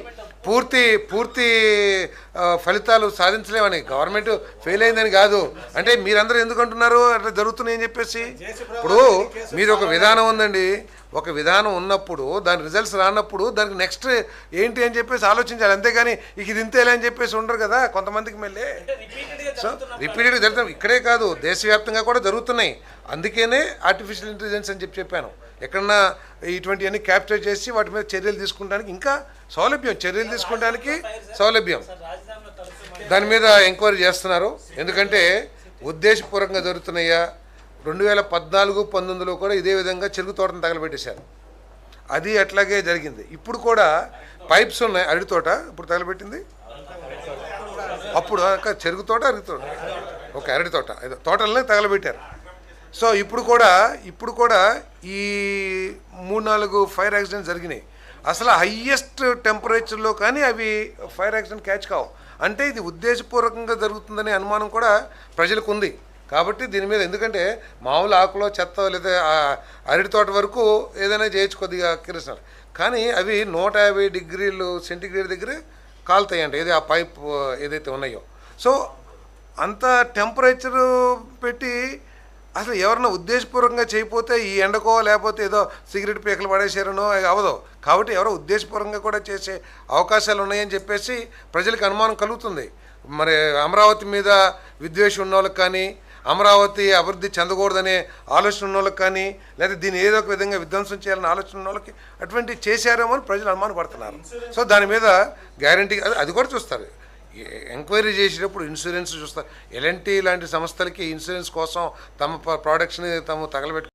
A: ఫలితాలు సాధించలేమని, గవర్నమెంట్ ఫెయిల్ అయిందని కాదు. అంటే మీరందరూ ఎందుకు అంటున్నారు అట్లా జరుగుతున్నాయని చెప్పేసి? ఇప్పుడు మీరు ఒక విధానం ఉందండి, ఒక విధానం ఉన్నప్పుడు దాని రిజల్ట్స్ రానప్పుడు దానికి నెక్స్ట్ ఏంటి అని చెప్పేసి ఆలోచించాలి. అంతేగాని ఇది ఇంతేలే అని చెప్పేసి ఉండరు కదా కొంతమందికి. మళ్ళీ సో రిపీటెడ్గా జరుగుతాం. ఇక్కడే కాదు దేశవ్యాప్తంగా కూడా జరుగుతున్నాయి. అందుకనే ఆర్టిఫిషియల్ ఇంటెలిజెన్స్ అని చెప్పాను. ఎక్కడన్నా ఇటువంటివన్నీ క్యాప్చర్ చేసి వాటి మీద చర్యలు తీసుకుంటానికి ఇంకా చర్యలు తీసుకోవడానికి సౌలభ్యం. దాని మీద ఎంక్వైరీ చేస్తున్నారు. ఎందుకంటే ఉద్దేశపూర్వకంగా జరుగుతున్నాయా? 2014-19లో కూడా ఇదే విధంగా చెరుకు తోటను తగలబెట్టేశారు. అది అట్లాగే జరిగింది. ఇప్పుడు కూడా పైప్స్ ఉన్నాయి, అరటి తోట ఇప్పుడు తగలబెట్టింది. అప్పుడు చెరుకు తోట, అరటి తోట, ఓకే అరటి తోట, తోటలనే తగలబెట్టారు. సో ఇప్పుడు కూడా ఈ 3-4 ఫైర్ యాక్సిడెంట్స్ జరిగినాయి. అసలు హయ్యెస్ట్ టెంపరేచర్లో కానీ అవి ఫైర్ యాక్సిడెంట్ క్యాచ్ కావు. అంటే ఇది ఉద్దేశపూర్వకంగా జరుగుతుందనే అనుమానం కూడా ప్రజలకు ఉంది. కాబట్టి దీని మీద, ఎందుకంటే మామూలు ఆకులో చెత్త లేదా అరటి తోట వరకు ఏదైనా చేయొచ్చు కొద్దిగా కిరసనాలు, కానీ అవి 150 డిగ్రీలు సెంటిగ్రేడ్ దగ్గర కాలుతాయంట, ఏది ఆ పైప్ ఏదైతే ఉన్నాయో. సో అంత టెంపరేచరు పెట్టి అసలు ఎవరన్నా ఉద్దేశపూర్వకంగా చేయకపోతే ఈ ఎండకో లేకపోతే ఏదో సిగరెట్ పీకలు పడేసారనో అవదో. కాబట్టి ఎవరో ఉద్దేశపూర్వకంగా కూడా చేసే అవకాశాలు ఉన్నాయని చెప్పేసి ప్రజలకు అనుమానం కలుగుతుంది. మరి అమరావతి మీద విద్వేషం ఉన్న వాళ్ళకి కానీ, అమరావతి అభివృద్ధి చెందకూడదనే ఆలోచన ఉన్న వాళ్ళకి కానీ, లేదా దీన్ని ఏదో ఒక విధంగా విధ్వంసం చేయాలని ఆలోచన ఉన్న వాళ్ళకి అటువంటి చేశారేమో అని ప్రజలు అనుమానపడుతున్నారు. సో దాని మీద గ్యారంటీ అది కూడా చూస్తారు. ఎంక్వైరీ చేసేటప్పుడు ఇన్సూరెన్స్ చూస్తారు. ఎలాంటి ఇలాంటి సంస్థలకి ఇన్సూరెన్స్ కోసం తమ ప్రోడక్ట్స్ని తమ తగలబెట్టు